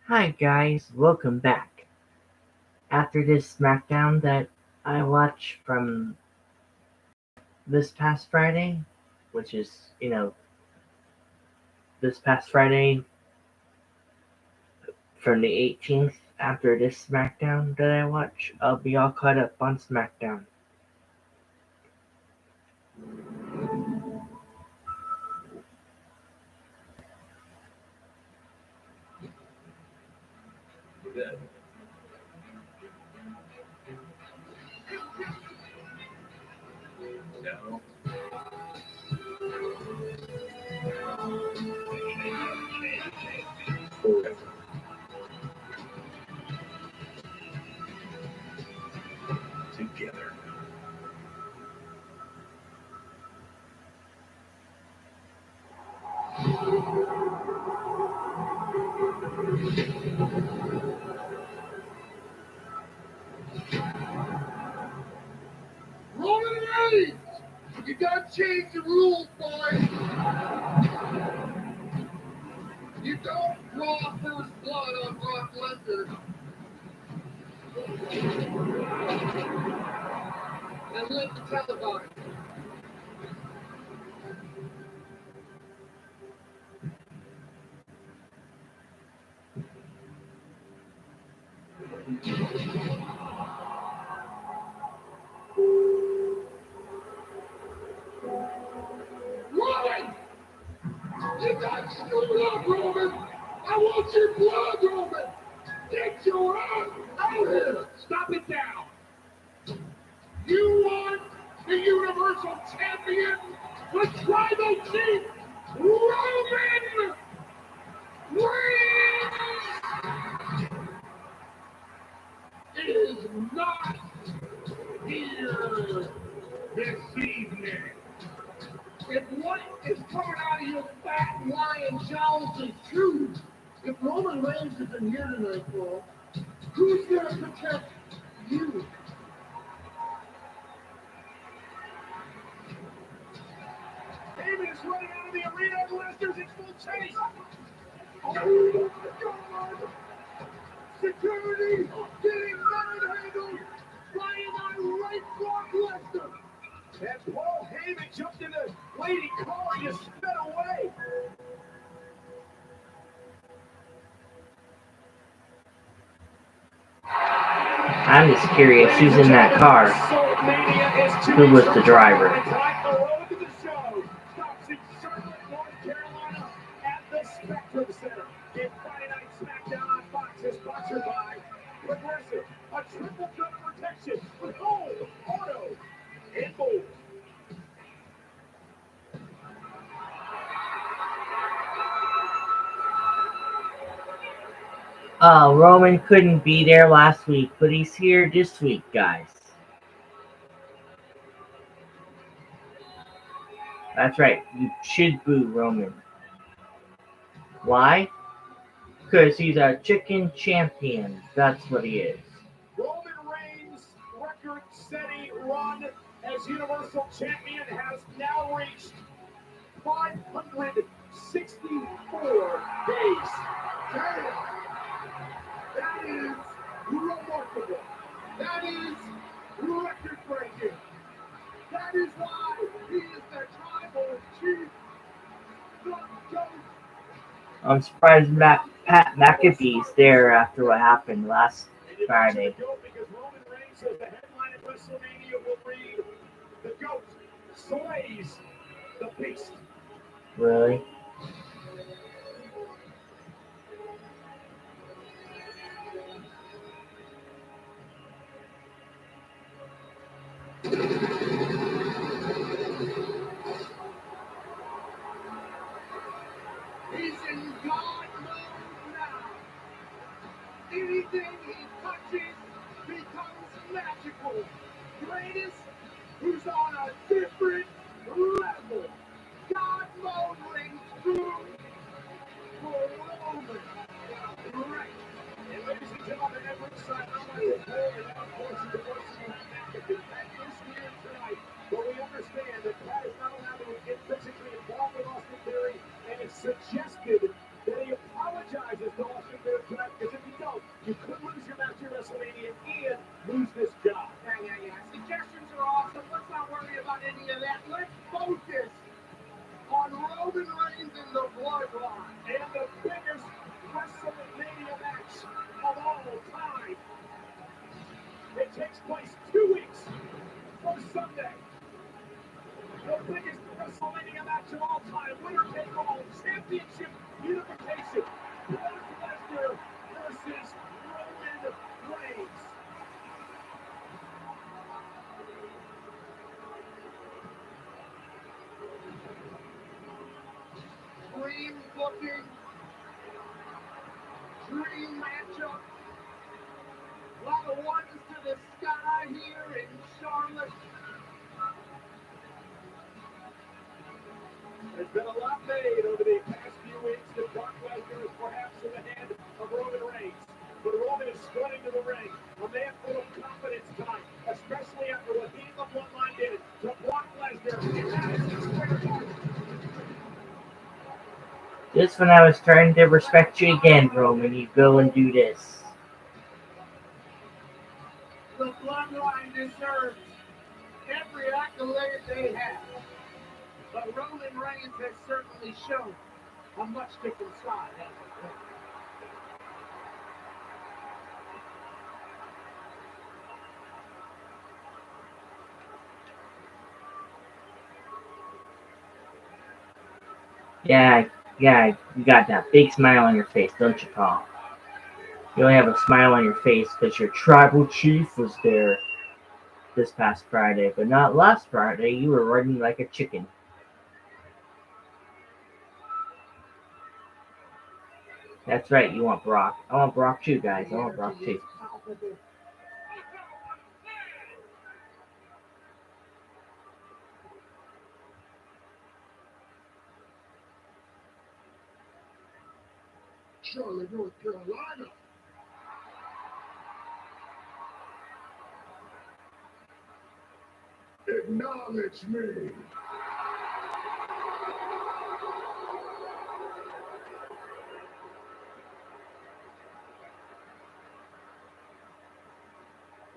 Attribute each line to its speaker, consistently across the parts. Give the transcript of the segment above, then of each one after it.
Speaker 1: Hi guys, welcome back. After this SmackDown that I watched from this past Friday, which is, this past Friday from the 18th, after this SmackDown that I watched, I'll be all caught up on SmackDown.
Speaker 2: Roman Reigns! You gotta change the rules, boys! You don't draw first blood on Brock Lesnar and let the televise. Roman! You got screwed up, Roman! I want your blood, Roman! Get your ass out here! Stop it now! You want the Universal Champion with Tribal Chief Roman Reigns is not here this evening. If what is coming out of your fat lion jowls is true, if Roman Reigns isn't here tonight, bro, who's gonna protect you? David is running out of the arena and Lesnar's in full chase. Oh my God! Security getting manhandled by an irate Brock Lesnar. As Paul Heyman jumped in the lady car, you sped away.
Speaker 1: I'm just curious who's in that car. Who was the driver?
Speaker 2: Progressive, a triple cut protection with gold, auto, and more.
Speaker 1: Roman couldn't be there last week, but he's here this week, guys. That's right, you should boo Roman. Why? Because he's a chicken champion. That's what he is.
Speaker 2: Roman Reigns' record-setting run as Universal Champion has now reached 564 days. Damn! That is remarkable. That is record-breaking. That is why he is the tribal chief. The GOAT.
Speaker 1: I'm surprised Pat McAfee's there after what happened last Friday.
Speaker 2: Because Roman Reigns says the headline at WrestleMania will read, "The GOAT slays the beast."
Speaker 1: Really?
Speaker 2: He's in God mode now. Anything he touches becomes magical. Greatest who's on a different level. God mode rings true. biggest WrestleMania match of all time. Winner take all. Championship unification. Brock Lesnar versus Roman Reigns. Dream booking. Dream matchup. A lot of ones to the sky here in Charlotte. There's been a lot made over the past few weeks that Brock Lesnar is perhaps in the head of Roman Reigns. But Roman is strutting to the ring. A man full of confidence tonight, especially after what he and the Bloodline did to Brock Lesnar in Madison Square Garden.
Speaker 1: Just when I was starting to respect you again, Roman, you go and do this.
Speaker 2: The Bloodline deserves every accolade they have. But Roman Reigns has certainly shown a much different side, hasn't he?
Speaker 1: Yeah, you got that big smile on your face, don't you, Paul? You only have a smile on your face because your tribal chief was there this past Friday, but not last Friday. You were running like a chicken. That's right, you want Brock. I want Brock too, guys. I want Brock too.
Speaker 2: Charlotte, North Carolina. Acknowledge me.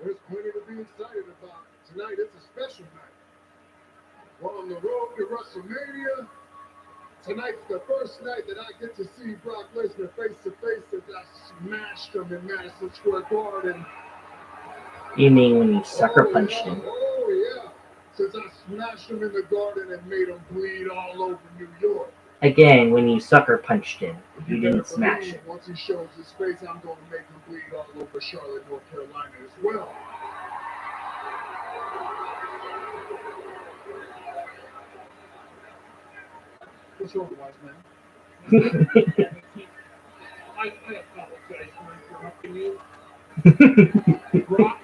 Speaker 2: There's plenty to be excited about. Tonight is a special night. We're on the road to WrestleMania. Tonight's the first night that I get to see Brock Lesnar face to face since I smashed him in Madison Square Garden.
Speaker 1: You mean when you sucker punched him?
Speaker 2: Oh, yeah. Since I smashed him in the Garden and made him bleed all over New York.
Speaker 1: Again, when you sucker punched him, you didn't smash him.
Speaker 2: Once he shows his face, I'm going to make him bleed all over Charlotte, North Carolina as well. What's wrong, wise man? I apologize for interrupting you. Brock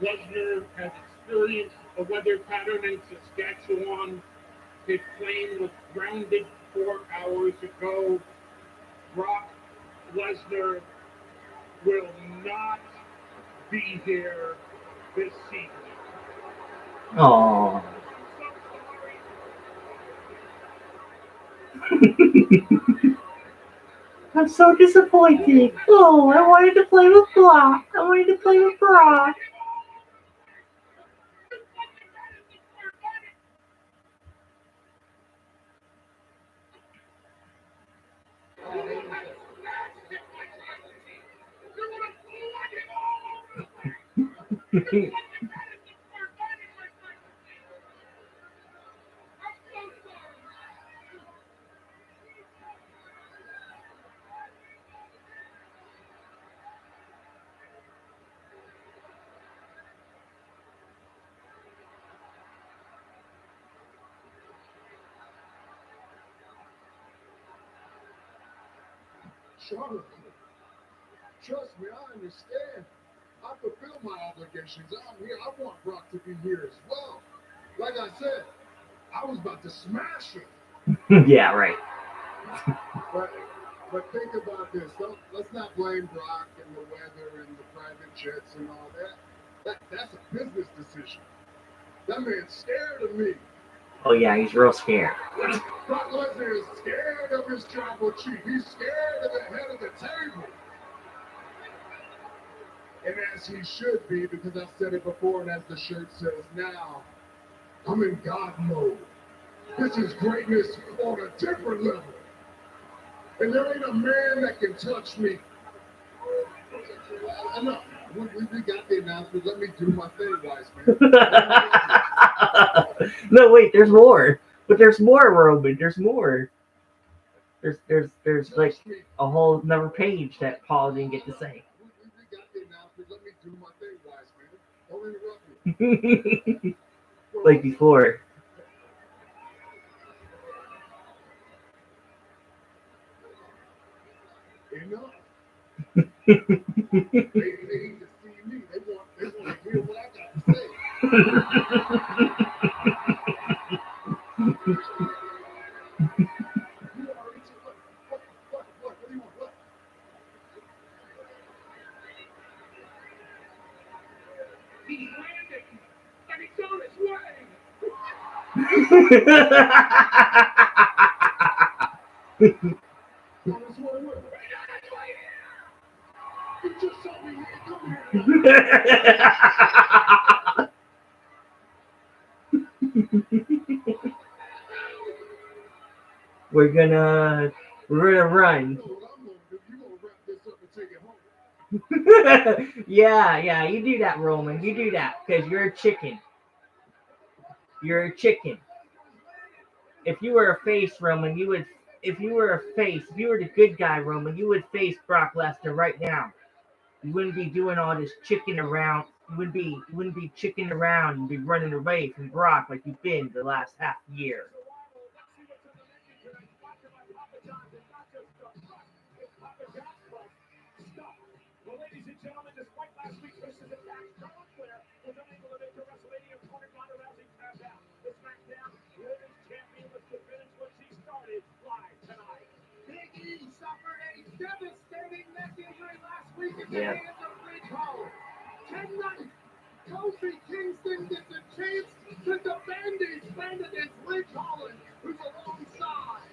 Speaker 2: Lesnar has experienced a weather pattern in Saskatchewan. His plane was grounded 4 hours ago. Brock Lesnar will not be here this season.
Speaker 1: Aww. I'm so disappointed. Oh, I wanted to play with Brock.
Speaker 2: Charlotte, trust me, I understand. I fulfill my obligations. I'm here. I want Brock to be here as well. Like I said, I was about to smash him.
Speaker 1: Yeah, right.
Speaker 2: But think about this. Let's not blame Brock and the weather and the private jets and all that. That's a business decision. That man's scared of me.
Speaker 1: Oh yeah, he's real scared.
Speaker 2: Brock Lesnar is scared of his tribal chief. He's scared of the head of the table. And as he should be, because I said it before, and as the shirt says now, I'm in God mode. This is greatness on a different level. And there ain't a man that can touch me. Enough. We got the announcement. Let me do my thing, wise man.
Speaker 1: No, wait, there's more. But there's more, Roman. There's more. There's like a whole another page that Paul didn't get to say.
Speaker 2: We got the announcement. Let me do my thing, wise man. Don't interrupt me.
Speaker 1: Like before.
Speaker 2: Enough. They need to see me. They want to hear what I got to say. You already said what do you want? What? He's landing, and he's on his way. On his way. You just saw me here. Come here.
Speaker 1: We're gonna run.
Speaker 2: You know what I'm gonna do? You gonna wrap this up and take it home.
Speaker 1: Yeah, you do that, Roman. You do that because you're a chicken. You're a chicken. If you were a face, Roman, you would. If you were a face, if you were the good guy, Roman, you would face Brock Lesnar right now. You wouldn't be doing all this chicken around. You wouldn't be chicking around and be running away from Brock like you've been the last half year.
Speaker 2: Well, ladies and gentlemen, despite last week's versus attack, Charlotte Flair was unable to make her WrestleMania opponent Ronda Rousey tap out. The SmackDown Women's Champion was to finish what she started live tonight. Big E suffered a devastating neck injury last week at the hands of Ridge Holland. Tonight, Kofi Kingston gets a chance to defend his friend against Ridge Holland, who's alongside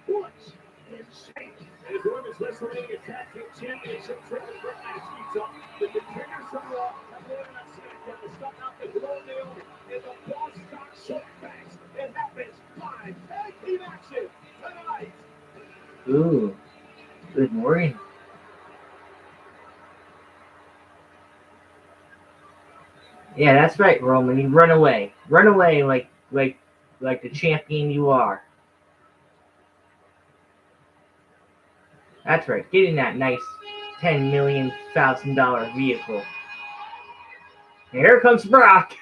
Speaker 2: Butch and Shane. As the Women's WrestleMania Tag Team Championship triple threat match heats up, the contenders from Raw have landed on SmackDown to stop out the Glow Naomi and the Boss Stock Short Facts. It happens live tag team action tonight.
Speaker 1: Ooh, good morning. Yeah, that's right, Roman. You run away like the champion you are. That's right. Get in that nice $10,000,000 vehicle. Here comes Brock.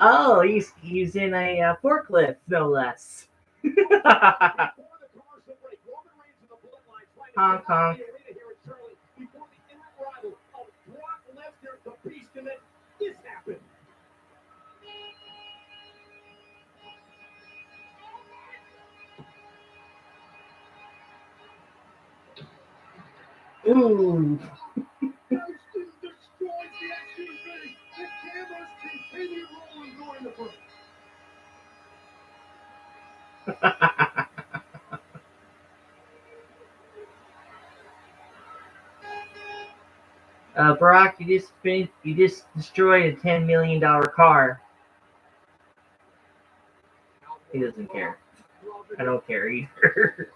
Speaker 1: Oh, he's in a forklift, no less. Honk honk.
Speaker 2: Before the imminent arrival of Brock Lesnar, the Beast, and then this happened.
Speaker 1: Ooh.
Speaker 2: Houston destroys the SUV. The cameras continue rolling during the break.
Speaker 1: Brock, you just destroyed a $10,000,000 car. He doesn't care. I don't care either.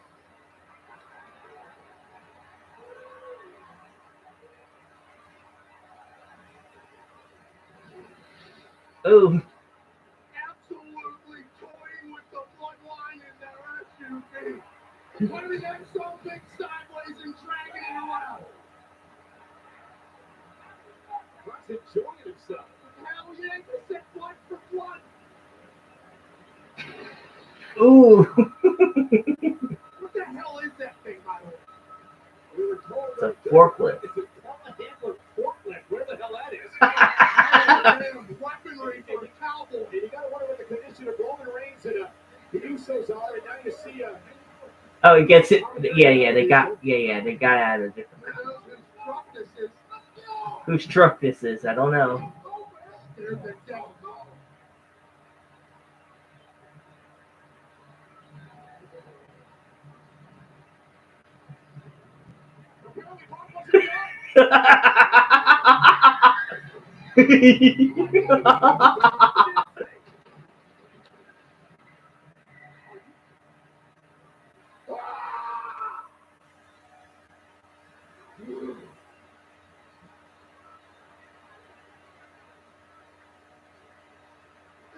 Speaker 1: Ooh.
Speaker 2: Absolutely toying with the bloodline in their SUV. Putting that so big sideways and dragging it around. Brock's enjoying himself. Hell yeah, he said blood for blood.
Speaker 1: Ooh.
Speaker 2: What the hell is that thing, by the way? We were told
Speaker 1: It's a forklift.
Speaker 2: It's a telehandler forklift. Where the hell that is? Weaponry for a cowboy. And you gotta wonder what the condition of Roman Reigns and the Usos are, and now you see
Speaker 1: Oh, he gets it. Yeah, they got out of a different car. Whose truck this is? I don't know.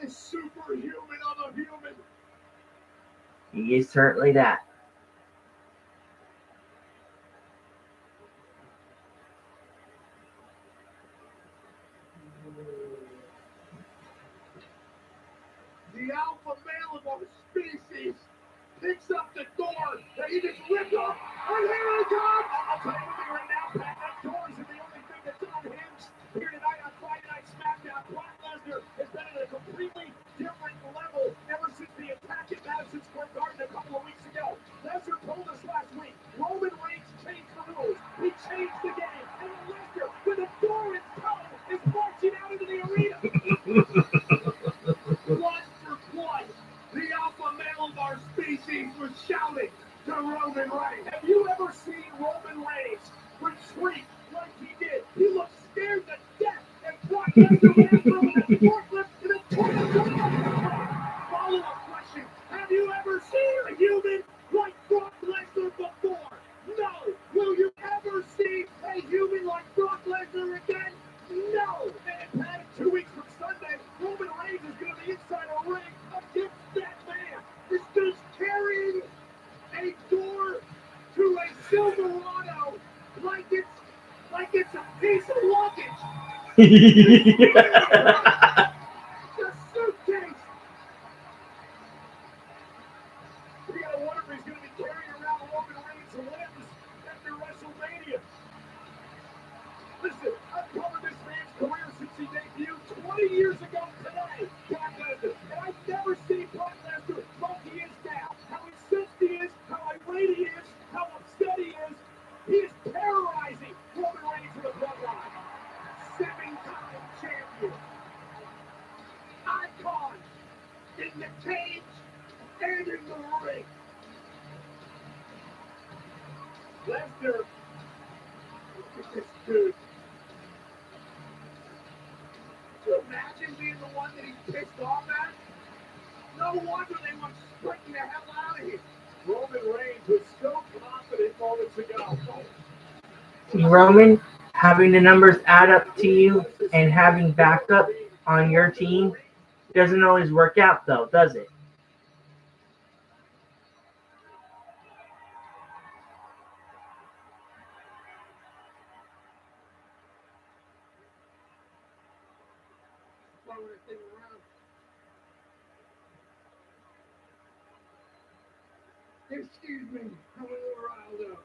Speaker 2: the superhuman of a human.
Speaker 1: He is certainly that.
Speaker 2: The alpha male of our species picks up the door that he just ripped off, and here he comes! I'll tell you one thing right now, Pat, that door isn't the only thing that's unhinged here tonight on Friday Night SmackDown. Brock Lesnar has been at a completely different level ever since the attack at Madison Square Garden a couple of weeks ago. Lesnar told us last week, Roman Reigns changed the rules. He changed the game. And Lesnar, with a door in tow, is marching out into the arena. One for one, the alpha male of our species was shouting to Roman Reigns. Have you ever seen Roman Reigns retreat like he did? He looked scared to death, and Brock Lesnar ran from him at forklift and then tore the door. Follow-up question, have you ever seen a human like Brock Lesnar before? No. Will you ever see a human like Brock Lesnar again? No. And Pat, in 2 weeks from Sunday, Roman Reigns is going to be inside a ring against that man. This dude's carrying a door to a Silverado like it's a piece of luggage. The suitcase. We gotta wonder if he's gonna be carrying around Roman Reigns' limbs after WrestleMania. Listen, I've covered this man's career since he debuted 20 years ago today, Brock Lesnar. And I've never seen Brock Lesnar like he is now. How incensed he is, how irate he is, how upset he is. He is terrorizing Roman Reigns in the bloodline. 7-time champion. Icon in the cage and in the ring. Lesnar, look at this dude. Could you imagine being the one that he's pissed off at? No wonder they went sprinting the hell out of here. Roman Reigns was so confident moments ago.
Speaker 1: Roman, having the numbers add up to you and having backup on your team doesn't always work out, though, does it?
Speaker 2: Excuse me, I'm a little riled up.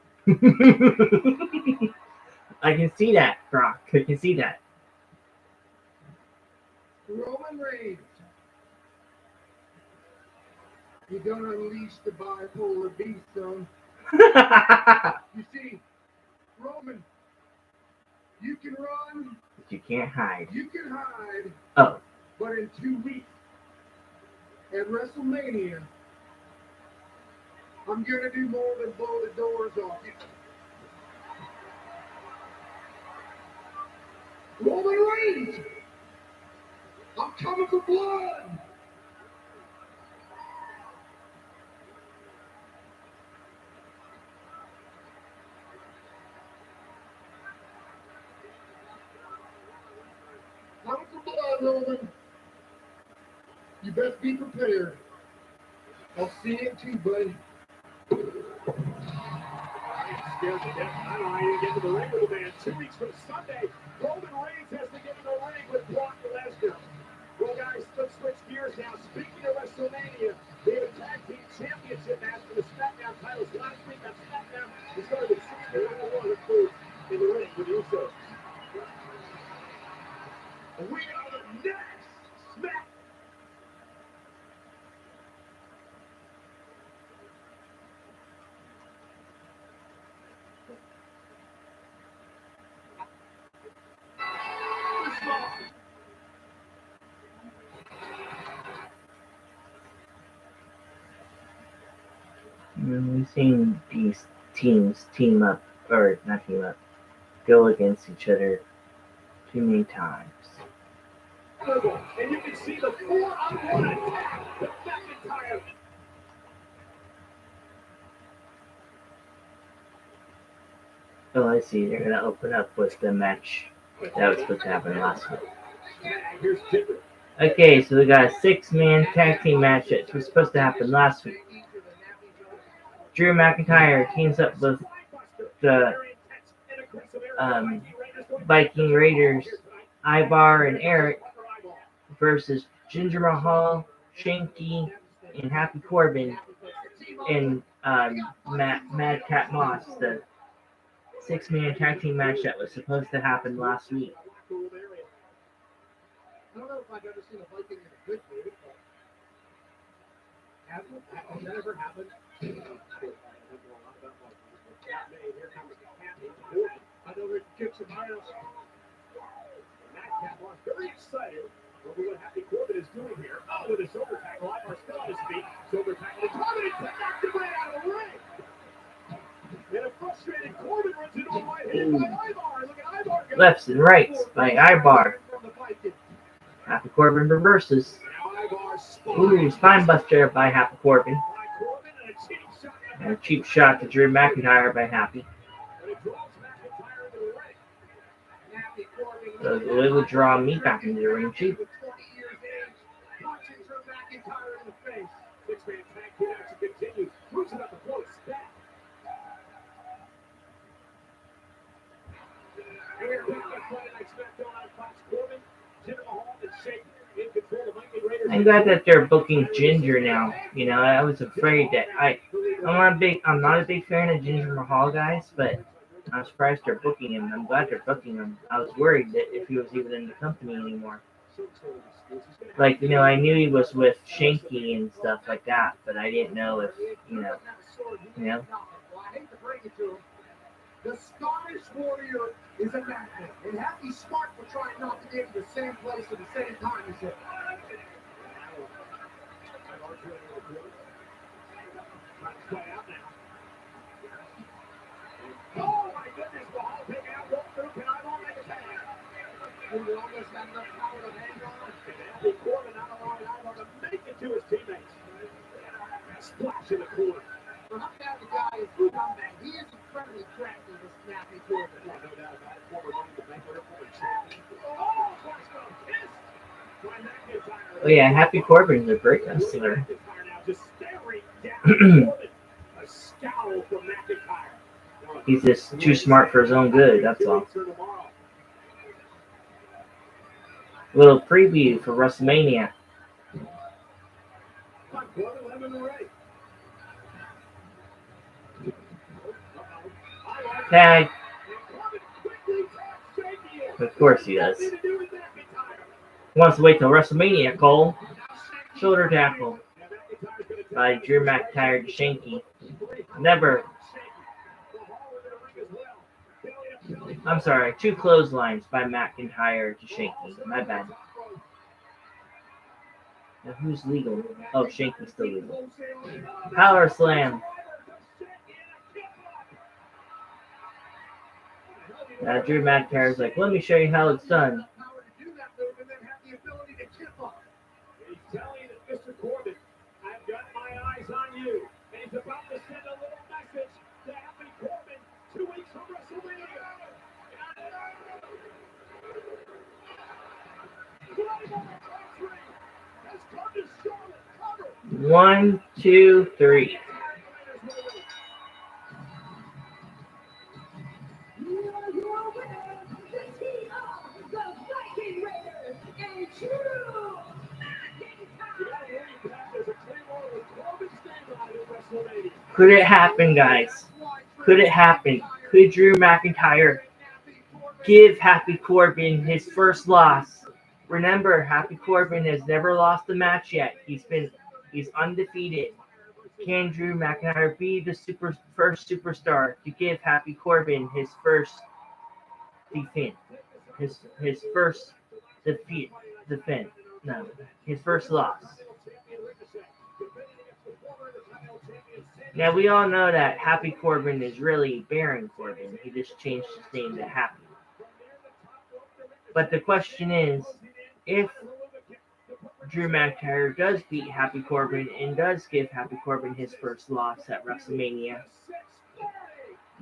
Speaker 1: I can see that, Brock. I can see that.
Speaker 2: Roman Reigns, you're gonna unleash the bipolar beast, son. You see, Roman, you can run,
Speaker 1: But you can't hide.
Speaker 2: you can hide,
Speaker 1: Oh.
Speaker 2: but in 2 weeks at WrestleMania, I'm gonna do more than blow the doors off you. Roman Reigns, I'm coming for blood. Coming for blood, Roman. You best be prepared. I'll see you in 2, buddy. Scared to death. I don't know how you get to the ring with a man. 2 weeks from Sunday, Roman Reigns has to get in the ring with Brock Lesnar. Well, guys, let's switch gears now. Speaking of WrestleMania, they had a tag team championship match for the SmackDown titles last week on SmackDown. We started with 6-1 food in the ring with the Usos. We are the next Smack.
Speaker 1: We've seen these teams team up, or not team up, go against each other too many times.
Speaker 2: And you can see the 4-on-1 attack with McIntyre.
Speaker 1: Oh, I see. They're going to open up with the match that was supposed to happen last week.
Speaker 2: Here's Tippett.
Speaker 1: Okay, so we got a 6-man tag team match that was supposed to happen last week. Drew McIntyre teams up with the Viking Raiders, Ivar and Eric, versus Jinder Mahal, Shanky, and Happy Corbin, and Madcap Moss, the 6-man tag team match that was supposed to happen last week.
Speaker 2: I don't know if I've ever seen a Viking in a good mood, but has that ever happened? I know there's kicks and miles. Madcap was very excited over what Happy Corbin is doing here. Oh, with a shoulder tackle, Ivar still on his feet. Shoulder tackle, Corbin knocked him right out of the ring. And a frustrated Corbin runs into a right hand by Ivar. Look at Ivar go.
Speaker 1: Lefts and rights by Ivar. Happy Corbin reverses. Ooh, spine buster by Happy Corbin. And a cheap shot to Drew McIntyre by Happy. So it would draw me back into the ring too. I'm glad that they're booking Jinder now. You know, I was afraid that I'm not a big fan of Jinder Mahal guys, but I'm surprised they're booking him. I'm glad they're booking him. I was worried that if he was even in the company anymore. Like, you know, I knew he was with Shanky and stuff like that, but I didn't know if, you know.
Speaker 2: I hate to break it to him. The Scottish Warrior is a madman, and Happy's smart for trying not to get to the same place at the same time as him. Oh my goodness, Mahal taking out both through. Can Ivar make a tag? He almost had enough power to hang on. And Happy Corbin not allowing Ivar to make it to his teammates. Splash in the corner. For how bad the guy is, who done that? He is incredibly crafty, this Happy Corbin. No doubt about it. Former Money in the Bank winner, former champion. Oh, Flashstone kiss.
Speaker 1: Oh yeah, Happy Corbin's a great wrestler. He's just too smart for his own good, that's all. A little preview for WrestleMania. Tag. Of course he does. He wants to wait till WrestleMania, Cole. Shoulder tackle by Drew McIntyre to Shanky. Never. I'm sorry, 2 clotheslines by McIntyre to Shanky. My bad. Now who's legal? Oh, Shanky's still legal. Power slam. Now Drew McIntyre's like, let me show you how it's done.
Speaker 2: He's telling Mr. Corbin, I've got my eyes on you. And he's about to send a little message to Happy Corbin 2 weeks from WrestleMania.
Speaker 1: 1, 2, 3. Could it happen, guys? Could it happen? Could Drew McIntyre give Happy Corbin his first loss? Remember, Happy Corbin has never lost a match yet. He's undefeated. Can Drew McIntyre be the first superstar to give Happy Corbin his first defeat? His first defeat. No, his first loss. Now, we all know that Happy Corbin is really Baron Corbin. He just changed his name to Happy. But the question is, if Drew McIntyre does beat Happy Corbin and does give Happy Corbin his first loss at WrestleMania,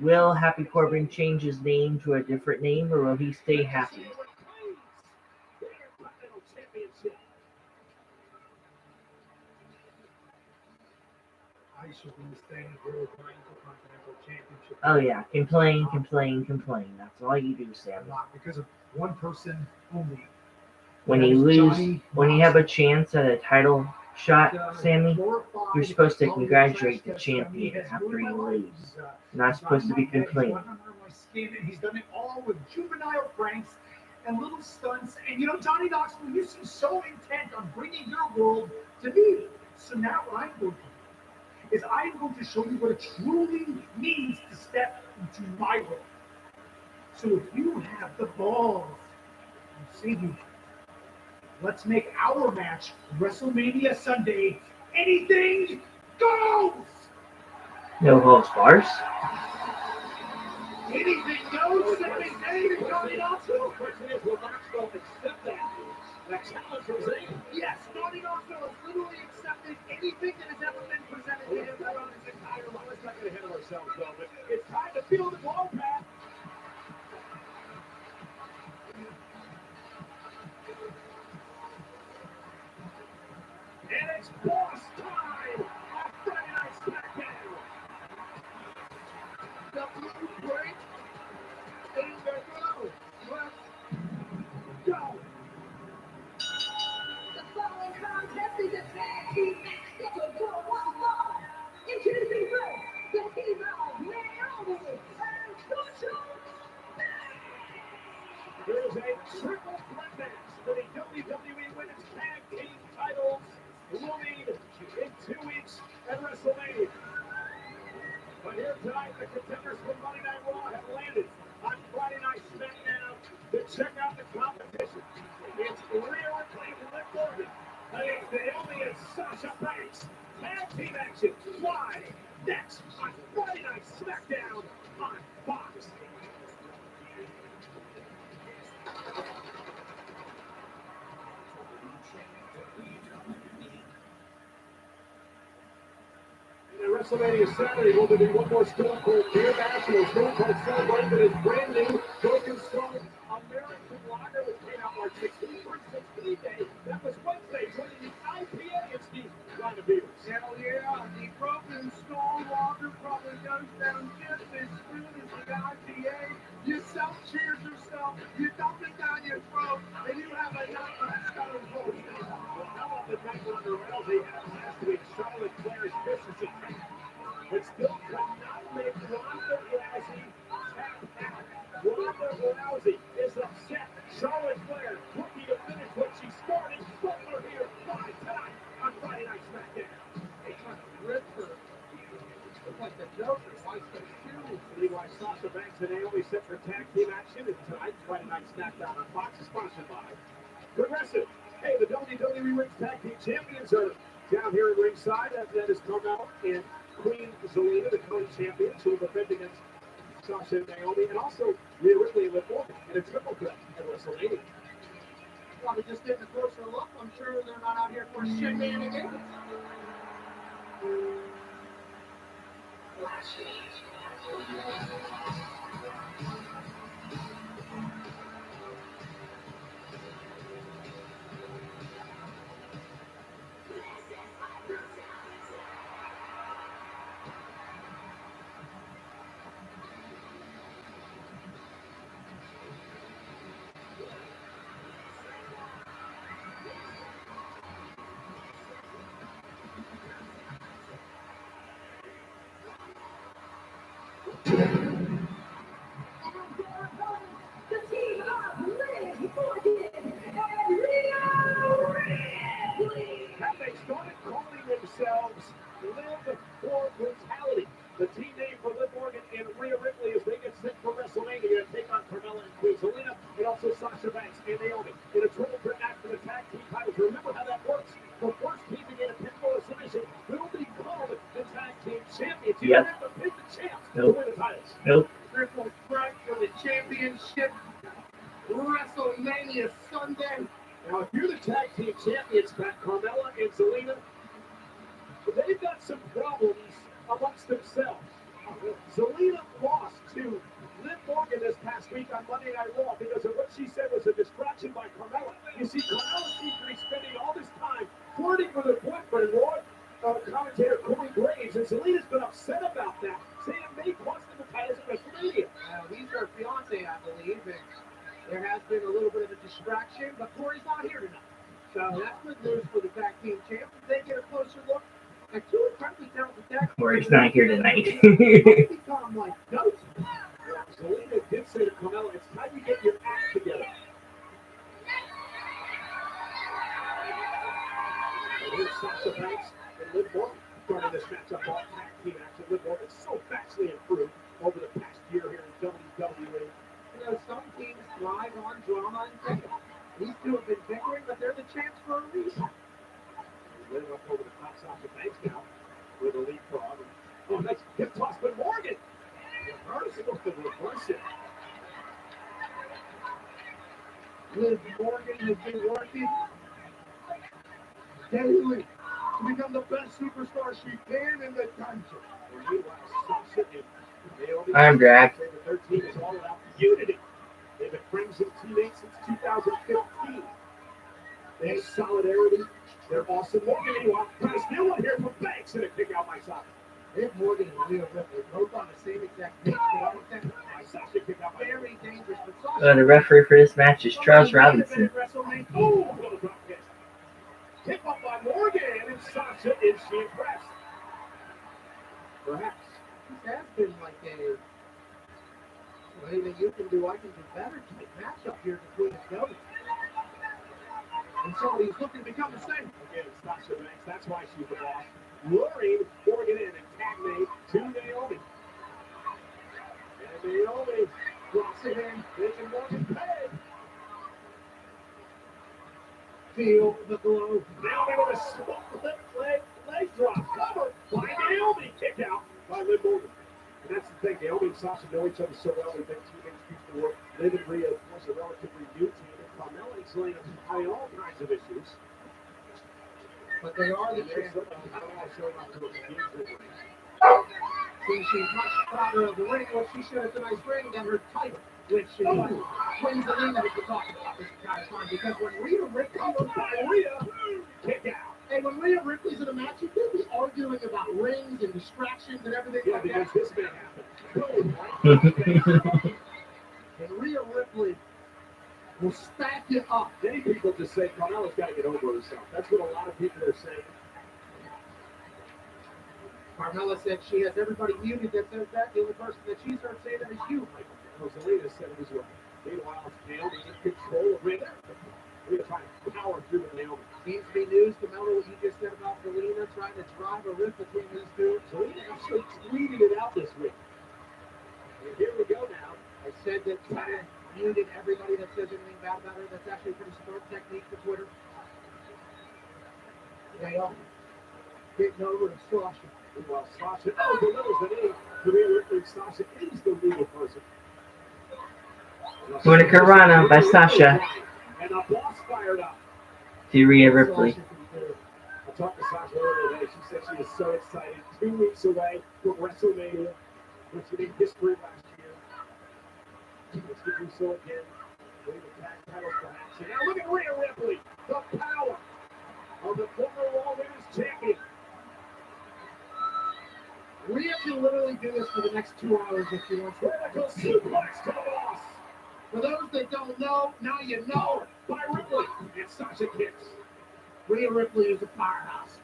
Speaker 1: will Happy Corbin change his name to a different name, or will he stay Happy?
Speaker 2: I should be staying for the Intercontinental Championship.
Speaker 1: Oh yeah, complain. That's all you do, Sam.
Speaker 2: Not because of one person only.
Speaker 1: When you lose, when you have a chance at a title shot, Sammy, you're supposed to congratulate the champion after you lose. You're not supposed to be complaining.
Speaker 2: He's done it all with juvenile pranks and little stunts. And you know, Johnny Knoxville, you seem so intent on bringing your world to me. So now what I'm going to do is I'm going to show you what it truly means to step into my world. So if you have the balls, you see me. Let's make our match WrestleMania Sunday. Anything goes!
Speaker 1: No holds bars.
Speaker 2: Anything goes, Sami Zayn and Johnny Knoxville. The question is, will Knoxville accept that? That challenge from Zayn? Yes, Johnny Knoxville has literally accepted anything that has ever been presented to him on his entire life. Let's not get ahead of ourselves, though, but it's time to feel the ball path. And it's boss time on Friday Night SmackDown. The blueprint is the go. Let's go.
Speaker 3: The following contest is a tag team match scheduled for one fall. Introducing first, the team of Naomi and Sasha.
Speaker 2: There is a triple threat match for the WWE Women's Tag Team titles looming in 2 weeks at WrestleMania. But here tonight, the contenders from Monday Night Raw have landed on Friday Night SmackDown to check out the competition. It's Rhea Ripley and Liv Morgan against Naomi and Sasha Banks. Tag team action live next on Friday Night SmackDown on Fox. WrestleMania Saturday, will there be one more Stone Cold beer match? And Stone Cold celebrating his brand new Broken Skull American Lager that came out March 16th. March 16th day, that was Wednesday, joining the IPA and Steve line of beers. Hell yeah, the Broken Skull Lager probably goes down just as smooth as the IPA. You self-cheers yourself, you dump it down your throat, and you have a night of Stone Cold. Well, how about the night Ronda Rousey had last week? Charlotte Flair's business attack. But still could not make Ronda Rousey tap out. Ronda Rousey is upset. Charlotte Flair looking to finish what she started. But we're here live tonight on Friday Night SmackDown. They trying to rip her. Look like the Joker. Why so shoes? Meanwhile, Sasha Banks and Naomi set for tag team action. And tonight's Friday Night SmackDown on Fox is sponsored by Progressive. Hey, the WWE Women's Tag Team Champions are down here at ringside. That has come out in Queen Zelina, the current champion, who will defend against Sasha and Naomi, and also Rhea Ripley and Liv Morgan in a triple threat at WrestleMania. Probably just getting a closer look. I'm sure they're not out here for shenanigans.
Speaker 3: The team of Liv Morgan and Rhea Ripley.
Speaker 2: Have they started calling themselves Liv for Brutality? The team name for Liv Morgan and Rhea Ripley as they get set for WrestleMania to take on Carmella and Queen Zelina, and also Sasha Banks and Naomi in a triple threat match for the tag team titles. Remember how that works. The first team to get a pinfall submission will be called the tag team champions. You don't have to pick the champs to win the titles.
Speaker 1: Nope.
Speaker 2: Triple threat for the championship. WrestleMania Sunday. Now, if you're the tag team champions, Carmella and Zelina, they've got some problems amongst themselves. Zelina lost to Liv Morgan this past week on Monday Night Raw because of what she said was a distraction by Carmella. You see, Carmella seems to be spending all this time flirting with her boyfriend, Roy. Commentator Corey Graves, and Selena's been upset about that, saying it may cost them the titles at WrestleMania.
Speaker 4: He's her fiance, I believe, and there has been a little bit of a distraction, but Corey's not here tonight. So that's good news for the tag team champs. They get a closer look at two incredibly talented tag team
Speaker 1: Corey's not here tonight.
Speaker 4: become like goats.
Speaker 2: Selena did say to Carmella, it's time you get your act together. And here's Sasha Banks and Liv Morgan starting this matchup off tag team action. Liv Morgan so vastly improved over the past year here in WWE.
Speaker 4: You know, some teams thrive on drama and bickering. These two have been bickering, but they're the champs for a reason.
Speaker 2: Liv up over the top, Sasha Banks now with a leapfrog. Oh, nice hip toss, but Morgan reversing off the reverse.
Speaker 4: Liv Morgan has been working daily to become the best superstar she can in the country.
Speaker 2: And meanwhile, Sasha and Naomi
Speaker 1: I'm Jack.
Speaker 2: say that their team is all about unity. They've been friends and teammates since 2015. They have solidarity. They're awesome. Morgan, meanwhile, trying to steal one here from Banks and a kick out by Sasha.
Speaker 4: Liv Morgan and Rhea Ripley both on the same exact page.
Speaker 2: By Sasha, kick out by
Speaker 4: Very dangerous, but Sasha.
Speaker 1: The referee for this match is Charles Robinson.
Speaker 2: Oh, little drop kick. Hit up by Morgan and Sasha, is she impressed? Perhaps.
Speaker 4: This has been like a anything you can do, I can do better type matchup here between the two. And somebody's looking to become the same.
Speaker 2: Again, it's Sasha Banks. That's why she's the boss. Luring Morgan in and tag made to Naomi. And Naomi drops it in, making Morgan pay.
Speaker 4: Feel the glow.
Speaker 2: Naomi with a small leg drop. Cover by Naomi. Kick out by Liv Morgan. And that's the thing. Naomi and Sasha know each other so well. They've been teammates before. Liv and Rhea, of course, a relatively new team. And Carmella and Selena having all kinds of issues.
Speaker 4: But they are the
Speaker 2: They're
Speaker 4: champions.
Speaker 2: showing up to a huge ring.
Speaker 4: Since she's much prouder of the ring, well, she should have a nice ring than her title, which is what Queen Zelina has been talking about this entire time. Because when Rhea Ripley goes by Rhea,
Speaker 2: Kick out.
Speaker 4: and when Rhea Ripley's in a match, you could be arguing about rings and distractions and everything
Speaker 2: Yeah,
Speaker 4: like
Speaker 2: because
Speaker 4: that.
Speaker 2: this may happen.
Speaker 4: And Rhea Ripley will stack it up.
Speaker 2: Many people just say Carmella's got to get over herself. That's what a lot of people are saying.
Speaker 4: Carmella said she has everybody muted that says that. The only person that she's heard say that is you, Michael.
Speaker 2: Rosalina said it as well. Meanwhile, Naomi in control of Rhea. Rhea trying to power through to Naomi.
Speaker 4: Seems to be news to Melo what you just said about Zelina trying to drive a rift between these two.
Speaker 2: Zelina actually tweeted it out this week. And here we go now.
Speaker 4: I said that China muted everybody that says anything bad about her. That's actually a pretty smart technique for Twitter. Naomi getting over to Sasha.
Speaker 2: Meanwhile, Sasha, delivers the knee to Rhea Ripley. Sasha is the legal person.
Speaker 1: Hurricanrana by Sasha
Speaker 2: And the boss fired up.
Speaker 1: to Rhea Ripley.
Speaker 2: I talked to Sasha earlier today. She said she is so excited. 2 weeks away from WrestleMania, which she made history last year. Let's get Russo again. Winning the tag titles perhaps. And now look at Rhea Ripley. The power of the former Raw Women's Champion.
Speaker 4: Rhea can literally do this for the next 2 hours if she wants to.
Speaker 2: Vertical suplex to the boss.
Speaker 4: For those that don't know, now you know.
Speaker 2: By Ripley. And Sasha kicks.
Speaker 4: Rhea Ripley is a powerhouse.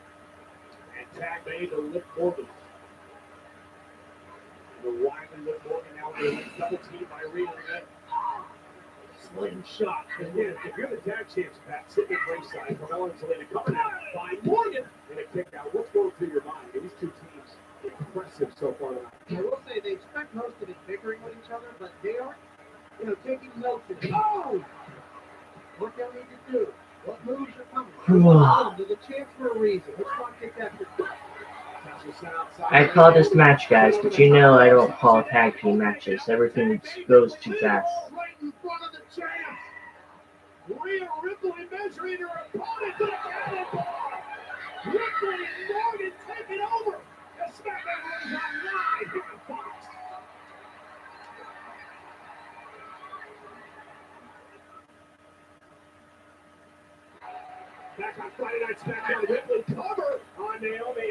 Speaker 2: And tag made to Liv Morgan. The wily Liv Morgan now with a double team by Rhea.
Speaker 4: Slingshot.
Speaker 2: Again, if you're the tag champs, Pat, sitting at ringside, Carmella and Zelina coming out by Morgan and a kick out. What's going through your mind? These two teams, impressive so far tonight.
Speaker 4: I will say they expect most of it bickering with each other, but they are, taking notes. And, oh! What do we need to do? What moves are coming? They're the champs for a reason. Let's not get that.
Speaker 1: I call this match, guys, but you know I don't call tag team matches. Everything goes too fast.
Speaker 2: Right in front of the champs. Rhea Ripley measuring her opponent to the cannonball. Ripley and Morgan taking over. The SmackDown runs on live here on Fox. Back on Friday Night SmackDown, Ripley cover on Naomi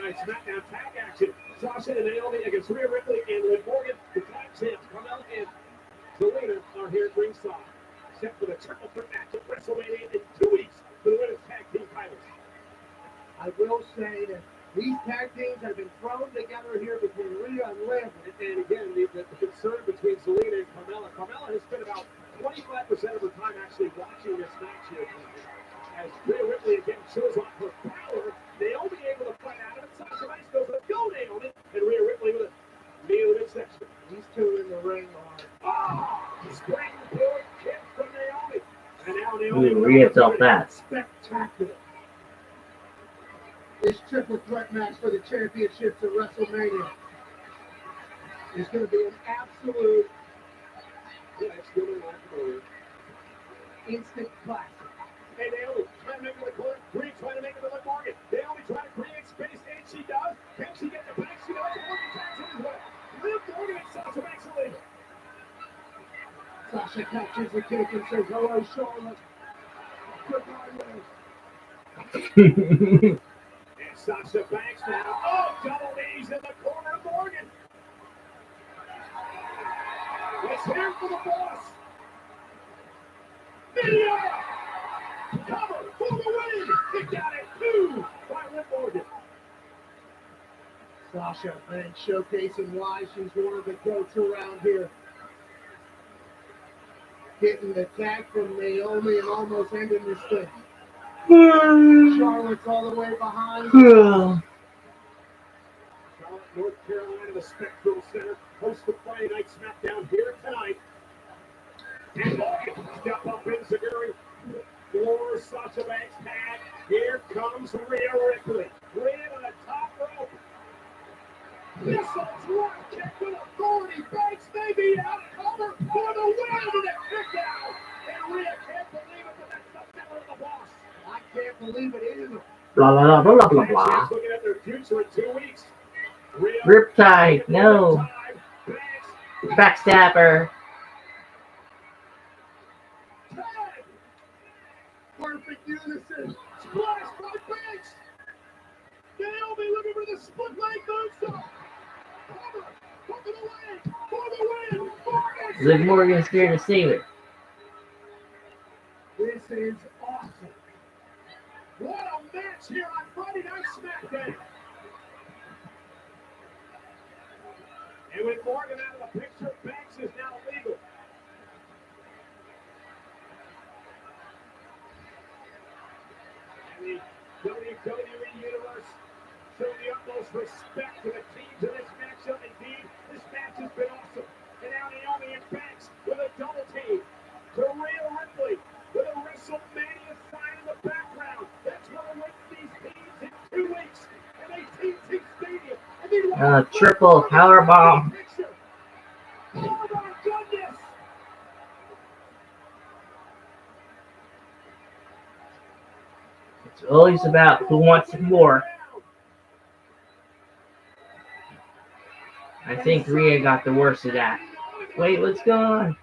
Speaker 2: Night SmackDown tag action. Sasha and Naomi against Rhea Ripley and Liv Morgan. The tag champs, Carmella and Zelina, are here at ringside. Set for the triple threat match at WrestleMania in 2 weeks for the women's tag team titles.
Speaker 4: I will say that these tag teams have been thrown together here between Rhea and Liv.
Speaker 2: And again, the concern between Zelina and Carmella. Carmella has spent about 25% of her time actually watching this match here. As Rhea Ripley again shows off her power, Naomi able to fight out of it. Sasha Banks goes, let's go, Naomi. And Rhea Ripley with a knee to the midsection.
Speaker 4: These two in the ring are.
Speaker 2: Spring forward kick from Naomi. And now Naomi.
Speaker 1: Ooh, Rhea felt that.
Speaker 4: Spectacular. This triple threat match for the championships at WrestleMania is going to be an absolute instant classic.
Speaker 2: Hey, Naomi trying to make it with Liv. Rhea trying to make it with Liv Morgan. Naomi trying to create space, and she does. Can she get the back? She does. Morgan taps in his way. Liv Morgan and Sasha Banks are leaving.
Speaker 4: Sasha catches the kick and says, hello, Charlotte. Goodbye, Liv.
Speaker 2: And Sasha Banks now. Oh, double knees in the corner of Morgan. Let's hear for the boss. Video! Cover for the win! They got it, 2 by Liv Morgan.
Speaker 4: Sasha Banks showcasing why she's one of the goats around here. Getting the tag from Naomi and almost ending this thing. Charlotte's all the way behind.
Speaker 2: Charlotte, North Carolina, the Spectrum Center, hosts the Friday Night SmackDown here tonight. And Morgan step up in Zaguri for Sasha Banks tag. Here comes Rhea Ripley. Rhea to the top rope. Missile drop kick with authority. Banks may be out of cover for the win and a kick out. And Rhea can't believe it, but that's the power of the boss.
Speaker 4: I can't believe it either.
Speaker 1: Blah, blah, blah, blah, blah, blah.
Speaker 2: Champs looking at their future in 2 weeks. Rhea,
Speaker 1: Riptide, no.
Speaker 2: Banks,
Speaker 1: Backstabber.
Speaker 2: tag.
Speaker 4: Perfect unison.
Speaker 2: Splash by Banks. Naomi looking for the split leg moonsault. Cover. Hook of the leg for the win. Morgan.
Speaker 1: Liv Morgan's here to save it.
Speaker 4: This is awesome.
Speaker 2: What a match here on Friday Night SmackDown. And with Morgan out of the picture, Banks is now legal. And the WWE Universe showed the utmost respect to the teams in this matchup. Indeed, this match has been awesome. And now Naomi and Banks with a double team. To Rhea Ripley with a WrestleMania sign in the background. That's what awaits these teams in 2 weeks at AT&T Stadium.
Speaker 1: Triple powerbomb.
Speaker 2: Oh my goodness!
Speaker 1: It's always about who wants it more. I think Rhea got the worst of that. Wait, what's going on?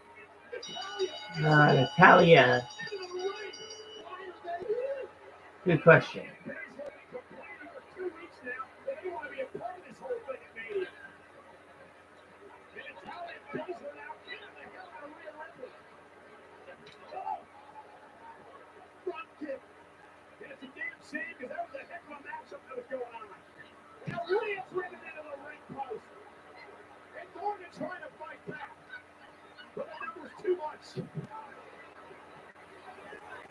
Speaker 1: Natalia. Good question.
Speaker 2: Because that was a heck of a matchup that was going on. Now Rhea's driven into the ring post. And Morgan trying to fight back. But the number's too much.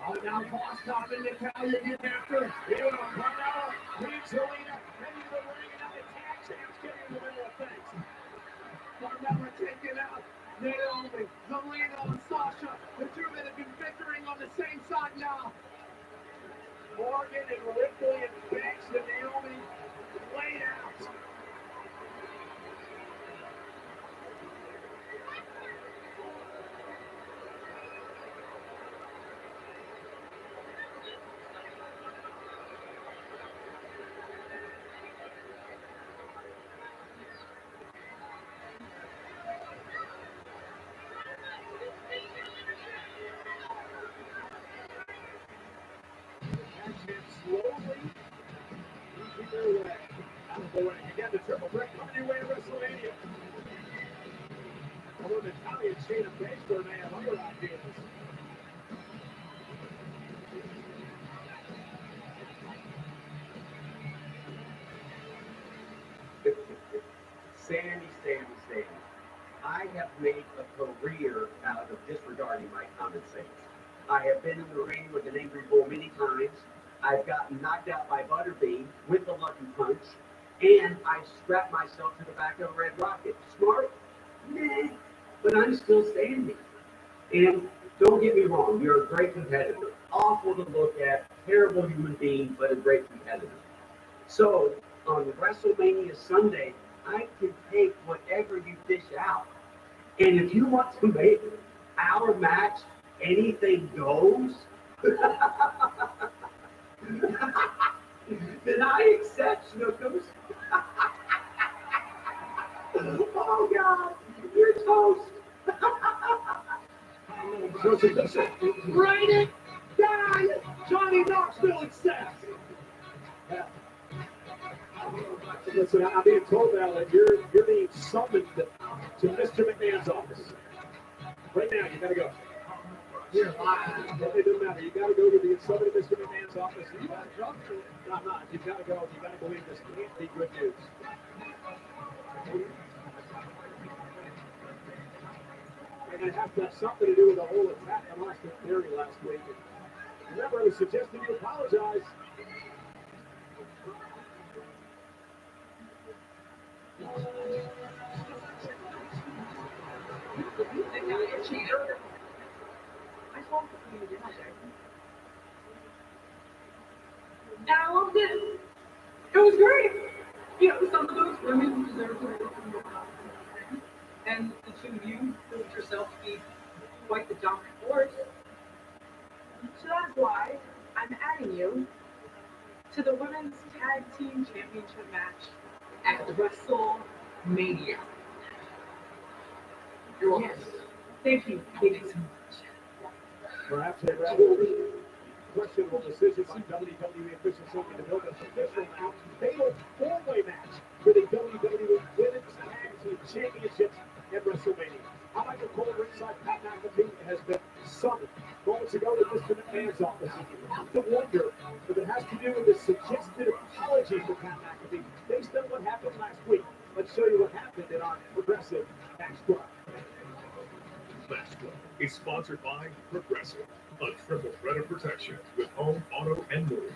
Speaker 4: Oh, now Boss Tom and Natalia get after it.
Speaker 2: Here we go. Carmella leads Zelina into the ring. And now the tag champs getting in the middle of things.
Speaker 4: Carmella taking out Naomi, Zelina, and Sasha. The two that have been bickering on the same side now.
Speaker 2: Morgan and Ripley and Banks and Naomi laid out. Slowly losing their way. Shayna Baszler may have other ideas.
Speaker 5: Sandy. I have made a career out of disregarding my common sense. I have been in the ring with an angry bull many times. I've gotten knocked out by Butterbean with the lucky punch, and I've strapped myself to the back of a Red Rocket. Smart? Nah, but I'm still standing. And don't get me wrong, you're a great competitor. Awful to look at, terrible human being, but a great competitor. So on WrestleMania Sunday, I can take whatever you dish out. And if you want to make our match anything goes, then I accept Snookums. Oh God, you're toast.
Speaker 2: So it's official. Write it down. Johnny Knoxville accepts. Yeah. Listen, I'm being told now that you're being summoned to Mr. McMahon's office. Right now, you gotta go. You're live. It doesn't matter. You gotta go. You're being summoned to Mr. McMahon's office. You gotta jump to it. No, I'm not. You gotta go. You gotta believe this can't be good news. And it has to have something to do with the whole attack on Austin Theory last week. And remember, I was suggesting you apologize.
Speaker 3: And I loved it. It was great. You know, some of those women deserve to work in your company. And the two of you proved yourself to be quite the dominant force. So that's why I'm adding you to the Women's Tag Team Championship match at WrestleMania. You're welcome. Yes. Thank you. Thank you so much.
Speaker 2: Perhaps a rather questionable decision by WWE officials looking to build an official now fatal four-way match for the WWE Women's Tag Team Championships at WrestleMania. How about your Cole ringside? Pat McAfee has been summoned moments ago to Mr. McMahon's office. You have to wonder if it has to do with the suggested apology for Pat McAfee based on what happened last week. Let's show you what happened in our Progressive Match Club.
Speaker 6: Match Club is sponsored by Progressive, a triple threat of protection with home, auto, and more.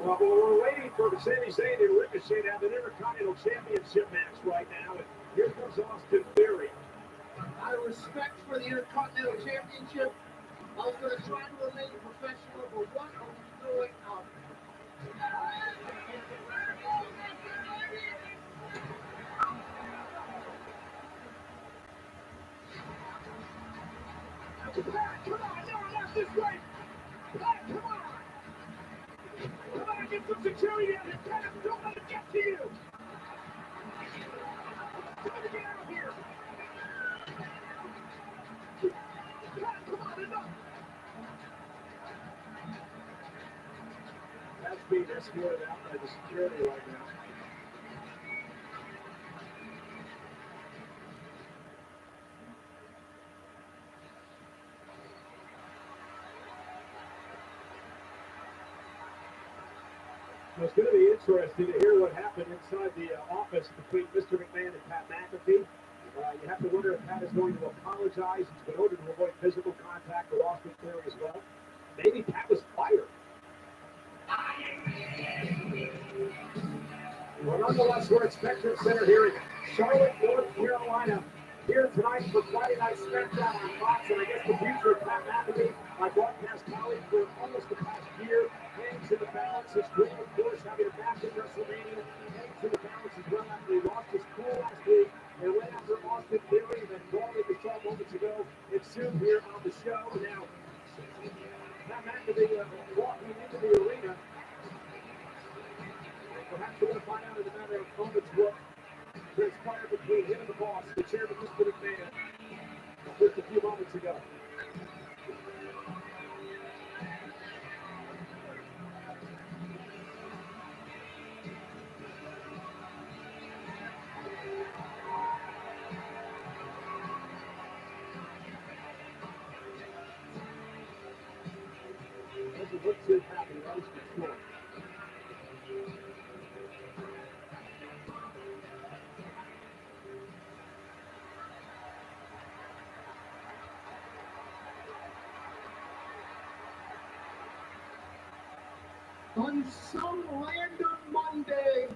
Speaker 2: Well, we're waiting for Sami Zayn and Ricochet to have an Intercontinental Championship match right now. And here comes Austin Theory.
Speaker 4: Out of respect for the Intercontinental Championship, I was going to try to remain professional, but what are we doing now?
Speaker 2: Come on, no, not this way. Come on. Come on, get some security out here. Don't let it get to you. Try to get out of here. Come on, enough. That's being escorted out by the security right now. It's going to be interesting to hear what happened inside the office between Mr. McMahon and Pat McAfee. You have to wonder if Pat is going to apologize. He's been ordered to avoid physical contact with Austin Theory as well. Maybe Pat was fired. Well, nonetheless, we're at Spectrum Center here in Charlotte, North Carolina. Here tonight for Friday Night SmackDown on Fox, and I guess the future of Pat McAfee, my broadcast colleague for almost the past year, hangs in the balance. His dream, of course, having a match at WrestleMania, hangs in the balance as well after he lost his cool last week and went after Austin Theory, then brought it to saw moments ago. It's soon here on the show. Now, Pat McAfee walking into the arena. Perhaps we're going to find out in a matter of moments what transpired between him and the boss, the chairman, Mr. McMahon, just a few moments ago.
Speaker 4: of what should happen. That is the story. On some random Monday,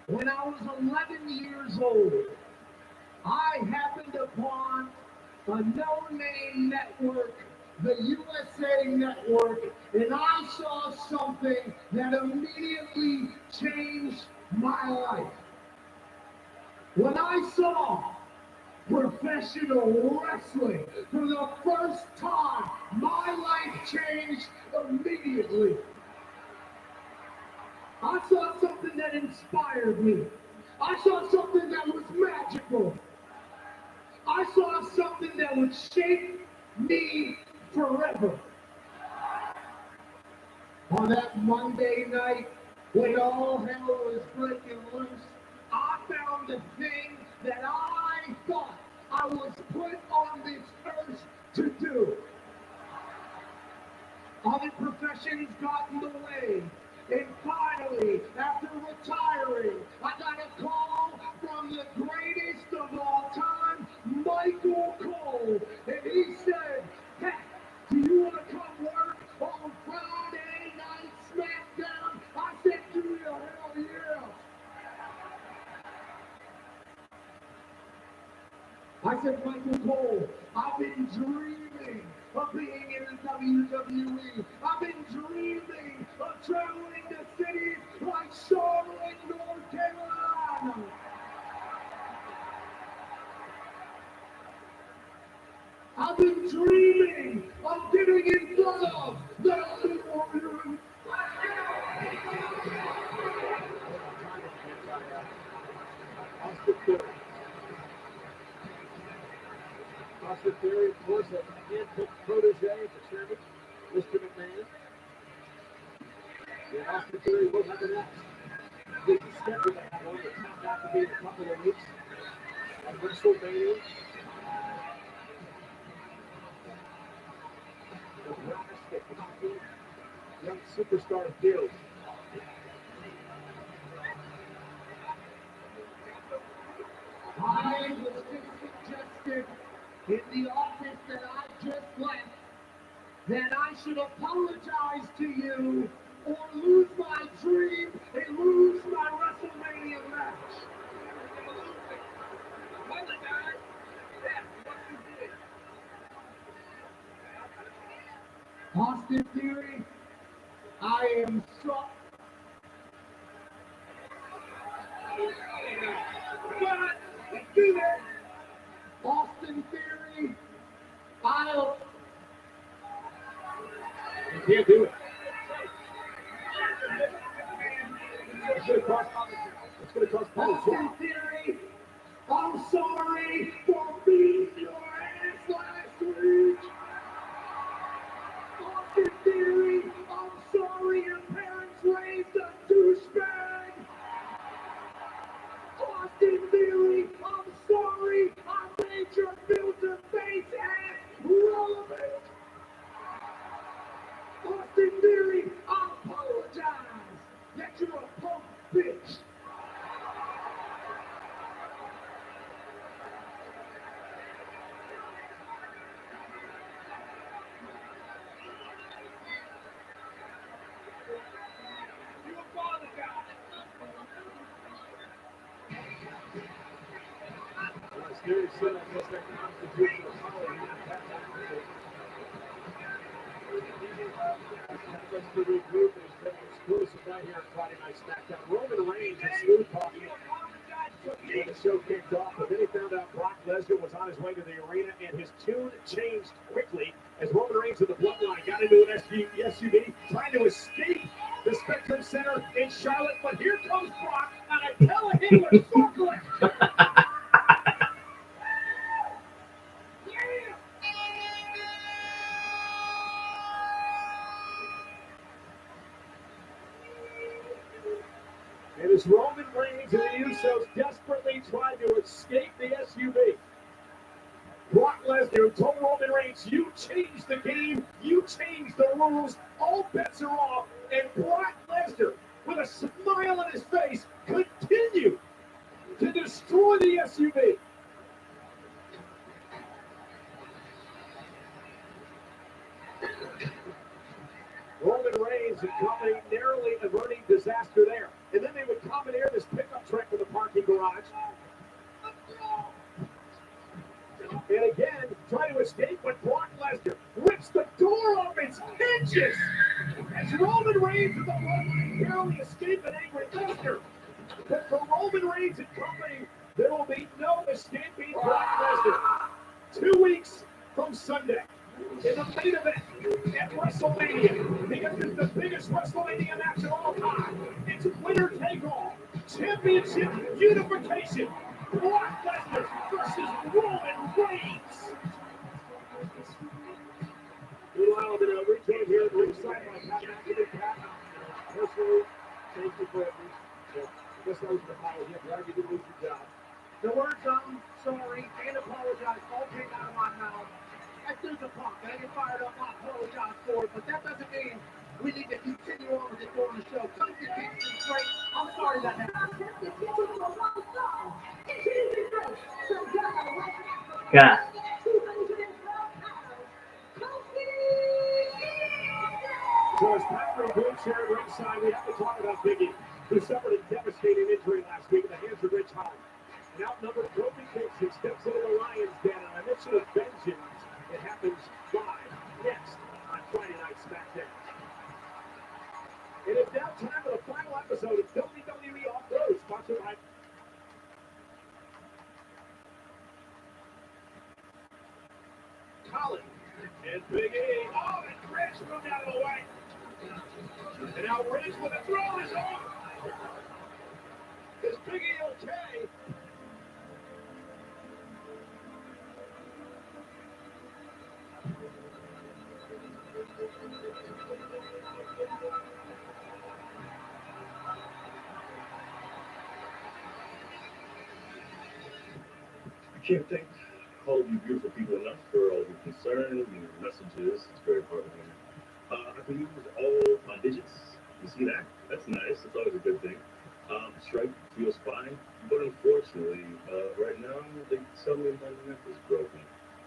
Speaker 4: when I was 11 years old, I happened upon a no-name network, the USA Network, and I saw something that immediately changed my life. When I saw professional wrestling for the first time, my life changed immediately. I saw something that inspired me. I saw something that was magical. I saw something that would shape me forever. On that Monday night, when all hell was breaking loose, I found the thing that I thought I was put on this earth to do. Other professions got in the way. And finally, after retiring, I got a call from the greatest of all time, Michael Cole. And he said, "Hey, do you want to come work on Friday Night SmackDown?" I said, "Do you? Hell yeah." I said, "Michael Cole, I've been dreaming of being in the WWE. I've been dreaming of traveling to cities like Charlotte, North Carolina. I've been dreaming of getting in front of the Ultimate Warrior." Austin Theory, of course, a handpicked protege of the chairman, Mr. McMahon. And Austin Theory will have the next big schedule they have on the top half to be in a couple of weeks at WrestleMania. The brass, the cocky, young superstar build. I was just suggested in the office that I just left that I should apologize to you or lose my dream and lose my WrestleMania match. Austin Theory, I am so... Let's do that. Austin Theory, I'll... You can't do it. It's going to cost Austin Theory, I'm sorry for beating your ass last week. Austin Theory, I'm sorry your parents raised a douchebag. Austin Theory, I'm sorry I made your filter face ass relevant. Austin Theory, I apologize that you're a punk bitch. Theory said I guess that constitutes a power. Let's to regroup and it's been exclusive right here on Friday Night SmackDown. Roman Reigns and Smooth talking when the show kicked off, but then he found out Brock Lesnar was on his way to the arena and his tune changed quickly as Roman Reigns of the Bloodline got into an SUV trying to escape the Spectrum Center in Charlotte, but here comes Brock on a telehandler circling. And as Roman Reigns and the Usos desperately tried to escape the SUV, Brock
Speaker 6: Lesnar who told Roman Reigns, you changed the game, you changed the rules, all bets are off, and Brock Lesnar, with a smile on his face, continued to destroy the SUV. Roman Reigns and company narrowly averting disaster there. And then they would commandeer this pickup truck from the parking garage. And again, try to escape, but Brock Lesnar rips the door off its hinges as Roman Reigns and the Bloodline barely escape an angry Lesnar. But for Roman Reigns and company, there will be no escaping Brock Lesnar. 2 weeks from Sunday, in the main event at WrestleMania, because it's the biggest WrestleMania match of all time. It's winner take all, championship unification. Brock Lesnar versus Roman Reigns. Meanwhile, I'm in a recap here at ringside. My Pat McAfee. Pat, personally, thank you for everything. I guess that was an apology. I'm glad you didn't lose your job.
Speaker 4: The words I'm sorry and apologize all came out of my mouth. I threw the punk and I get fired up, I apologize for it, but that doesn't mean we need to continue on with it during the show. Come to keep things straight. I'm sorry that happened.
Speaker 1: Yeah.
Speaker 6: So as Patrick Boots here at ringside, we have to talk about Biggie, who suffered a devastating injury last week at the hands of Rich Holland. An outnumbered Kofi Kingston steps into the Lions' den on a mission of vengeance. It happens live next on Friday Night SmackDown. And it's now time for the final episode of WWE Off-Road, sponsored by Colin and Big E. Oh, and Rich moved out of the way. And now Rich with a throw is on. Is Big E okay?
Speaker 7: I can't thank all of you beautiful people enough for all your concern and your messages. It's very heartwarming. I can use all my digits. You see that? That's nice. That's always a good thing. Stripe feels fine, but unfortunately, right now they tell me my neck is broken.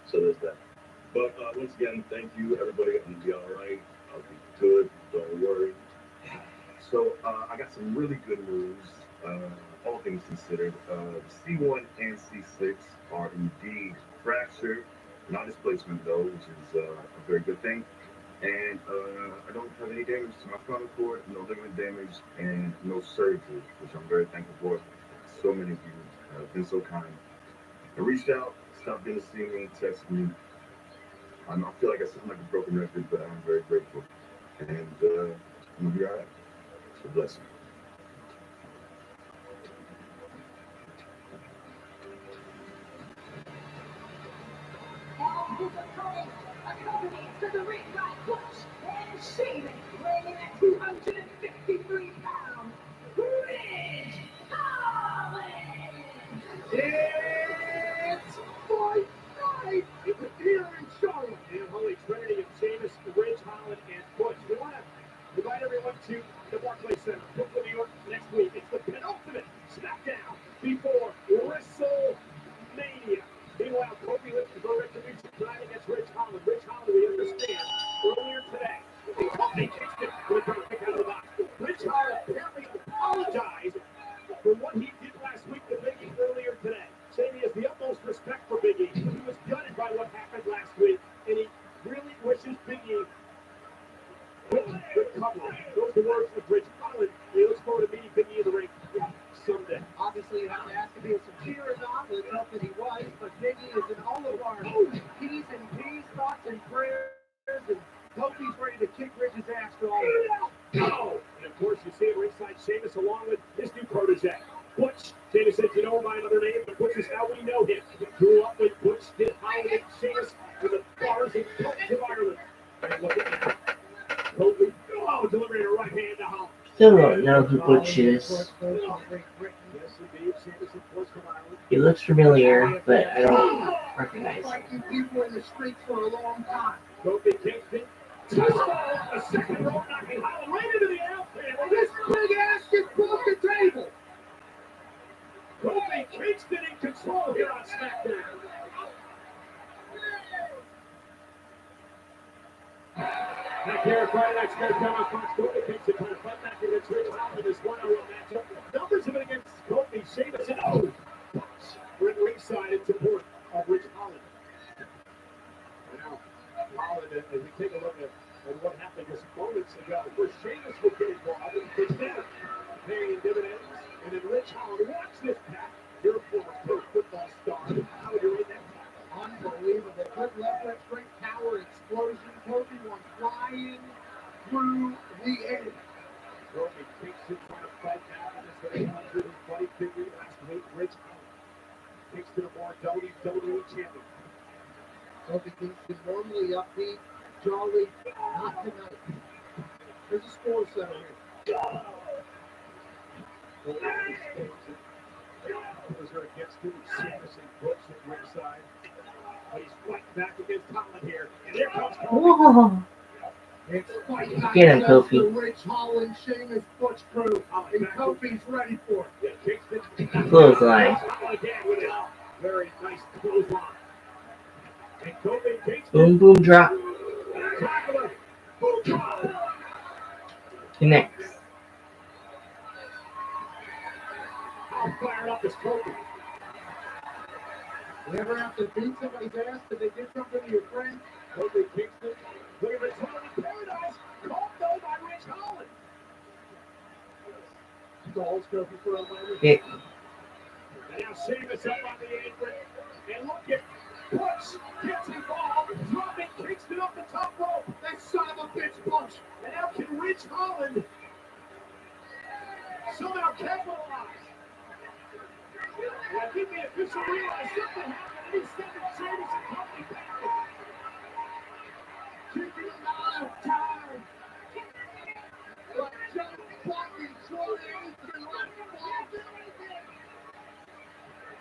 Speaker 7: So there's that. But once again, thank you, everybody. I'm gonna be all right. I'll be good. Don't worry. So I got some really good news. All things considered, C1 and C6 are indeed fractured. Not displacement though, which is a very good thing. And I don't have any damage to my spinal cord, no ligament damage, and no surgery, which I'm very thankful for. So many of you have been so kind. I reached out, stopped in to see me, texted me. I feel like I sound like a broken record, but I'm very grateful. And I'm gonna be all right. So bless you.
Speaker 3: Accompanied to the ring by Butch and Sheamus, weighing at 253 pounds, Ridge Holland.
Speaker 6: It's fight night! It's here in Charlotte. And Holy Trinity of Sheamus, Ridge Holland, and Butch. We want to invite everyone to the Barclays Center, Brooklyn, New York, next week. It's the penultimate SmackDown before WrestleMania. Meanwhile, Kofi lifts the retribution tonight against Ridge Holland. Ridge Holland, we understand, earlier today, Kofi kicks it with a kick out of the box. Ridge Holland apparently apologized for what he did last week to Big E earlier today, saying he has the utmost respect for Big E. He was gutted by what happened last week, and he really wishes Big E will recover. Those are the words of Ridge Holland. He looks forward to meeting Big E in the ring someday.
Speaker 4: Obviously, you have to ask if he was sincere or not. Let's hope that he was. But Biggie is in all of our P's and P's, thoughts and prayers. And Kofi's ready to kick Ridge's ass for all of it.
Speaker 6: Oh! And of course, you see at ringside Sheamus along with his new protege, Butch. Sheamus said, you know him by another name, but Butch is how we know him. He grew up with Butch, did Holland and Sheamus in the bars and pubs of Ireland. And look at that. Kofi, delivering a right hand to Holland.
Speaker 1: Still don't know who Butch is.
Speaker 6: Yes, indeed. Sheamus, of course, from Ireland.
Speaker 1: He looks familiar, but I don't recognize him.
Speaker 4: people in the streets for a long time.
Speaker 6: Kofi Kingston. Touchdown off the second rope, knocking Holland right into the outfield.
Speaker 4: And this big ass just broke the table.
Speaker 6: Kofi Kingston in control here on SmackDown. Back here, Friday Night SmackDown on Fox. Kofi Kingston trying to fight back against Rich Holland in this one-on-one matchup. Numbers have been against Kofi, Sheamus, and we're at ringside in support of Rich Holland. Now, Holland, as we take a look at what happened just moments ago, where Sheamus would get involved and it's now paying dividends. And then Rich Holland, watch this pack. Your former pro football star. How you're in that pack.
Speaker 4: Unbelievable. Good leverage, great power, explosion. Kofi went flying through the air.
Speaker 6: Kofi Kingston trying to fight back in this very 120 figure last week. Rich Holland takes to the more WWE champion.
Speaker 4: Kofi Kingston normally upbeat, jolly, not tonight. There's a score setter here.
Speaker 6: Was there against him? Sheamus and Brooks at ringside. But he's fighting back against Holland here. And here comes Kofi.
Speaker 1: Whoa.
Speaker 4: It's fight back
Speaker 1: Get him,
Speaker 4: against the
Speaker 1: Kofi.
Speaker 4: Rich Holland, Sheamus, Butch crew. And Kofi's ready for it.
Speaker 6: Yeah, Kingston.
Speaker 1: Clothesline.
Speaker 6: Holland again with a very nice clothesline. And Kofi Kingston.
Speaker 1: Boom, boom, drop.
Speaker 6: Tackler. Boom, drop.
Speaker 1: Connects.
Speaker 6: I'll fire up this Kofi.
Speaker 4: You ever have to beat somebody's ass because they did something to your friend?
Speaker 6: Kofi Kingston. Look at Rich Holland in paradise. Caught though by Rich Holland.
Speaker 4: Stalls Kofi for a moment.
Speaker 1: Yeah.
Speaker 6: And now Sheamus up on the apron. And look at Butch gets involved, dropping Kingston up the top rope.
Speaker 4: That son of a bitch, Butch.
Speaker 6: And now can Rich Holland somehow capitalize? And I think the official realized something happened and he sent Sheamus and Kofi back.
Speaker 4: Kicking him out of time. But just fucking short anything like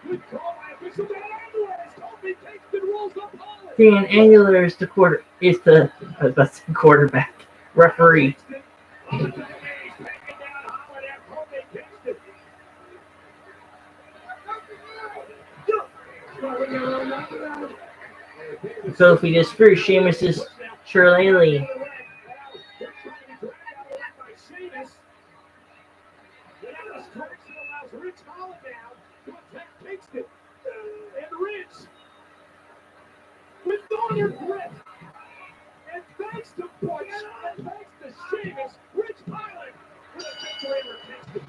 Speaker 6: Good call by official Dan Angler as Kofi Kingston rolls up Holland.
Speaker 1: Dan Angler is the quarterback. Referee. Kofi just threw Sheamus's shillelagh.
Speaker 6: With Northern Grit, and thanks to Butch, and thanks to Sheamus, Rich Holland with a victory over Kingston.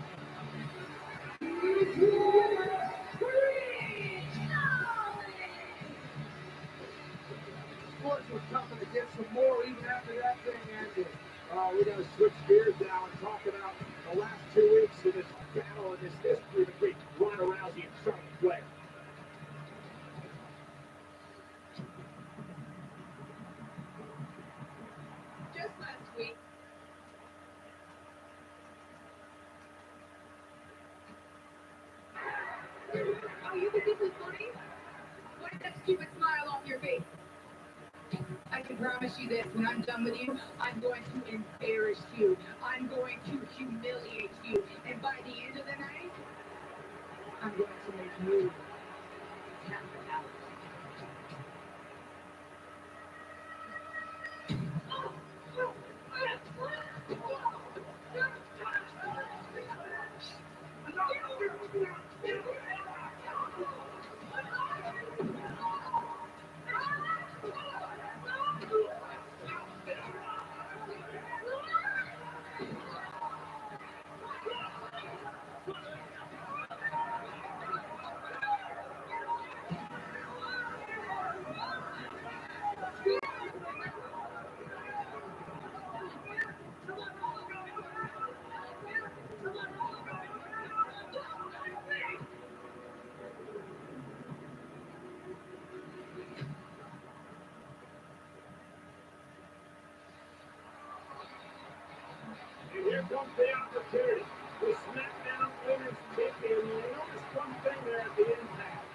Speaker 4: Sports was coming to get some more even after that thing ended. We're going to switch gears now and talk about the last 2 weeks of this battle and this history between Ronda Rousey and Charlotte Flair.
Speaker 3: Just last week. Oh, you think this is funny? Wipe that stupid smile off your face. I can promise you this, when I'm done with you, I'm going to embarrass you. I'm going to humiliate you. And by the end of the night, I'm going to make you tap out.
Speaker 6: And here comes the opportunity. The SmackDown Women's Champion. You notice one thing there at the impact.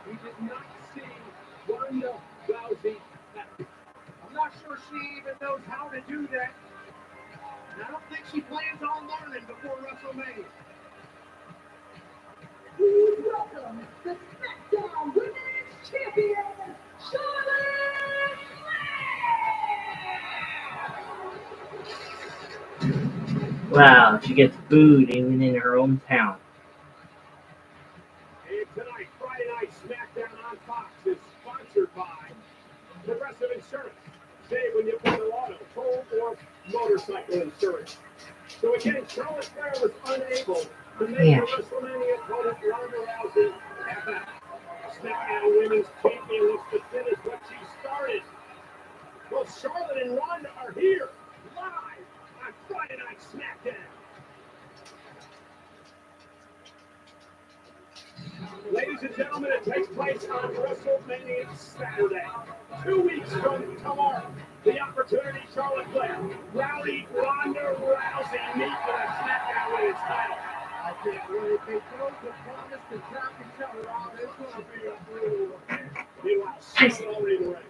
Speaker 6: We did not see Ronda Rousey sure she even knows how to do that. And I don't think she plans on learning before WrestleMania.
Speaker 3: Please welcome the SmackDown Women's Champion, Charlotte Flair!
Speaker 1: Wow, she gets booed even in her hometown.
Speaker 6: And tonight, Friday Night SmackDown on Fox is sponsored by Progressive Insurance. Save when you buy auto, home, or motorcycle insurance. So again, Charlotte Flair was unable to make
Speaker 1: Yeah.
Speaker 6: the WrestleMania opponent Ronda Rousey happen. SmackDown Women's Champion looks to finish what she started. Well, Charlotte and Ronda are here, live on Friday Night SmackDown. Ladies and gentlemen, it takes place on WrestleMania Saturday. 2 weeks from tomorrow, the opportunity Charlotte Flair, rally Ronda Rousey meet for the SmackDown Women's title.
Speaker 4: I can't wait. They both have promised to tap each other out. It's going to be a brutal affair.
Speaker 6: Meanwhile, Charlotte already in the ring.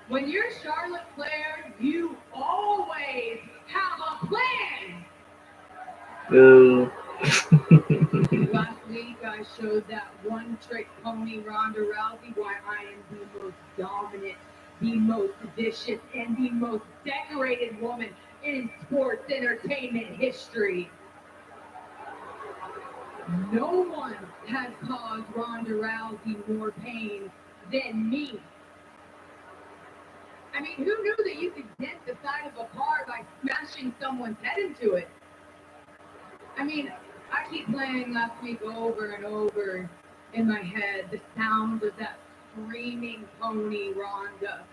Speaker 3: When you're Charlotte Flair, you always have a plan.
Speaker 1: Boo.
Speaker 3: Last week, I showed that one-trick pony Ronda Rousey why I am the most dominant, the most vicious, and the most decorated woman in sports entertainment history. No one has caused Ronda Rousey more pain than me. I mean, who knew that you could dent the side of a car by smashing someone's head into it? I mean, I keep playing last week over and over in my head the sound of that screaming pony Ronda.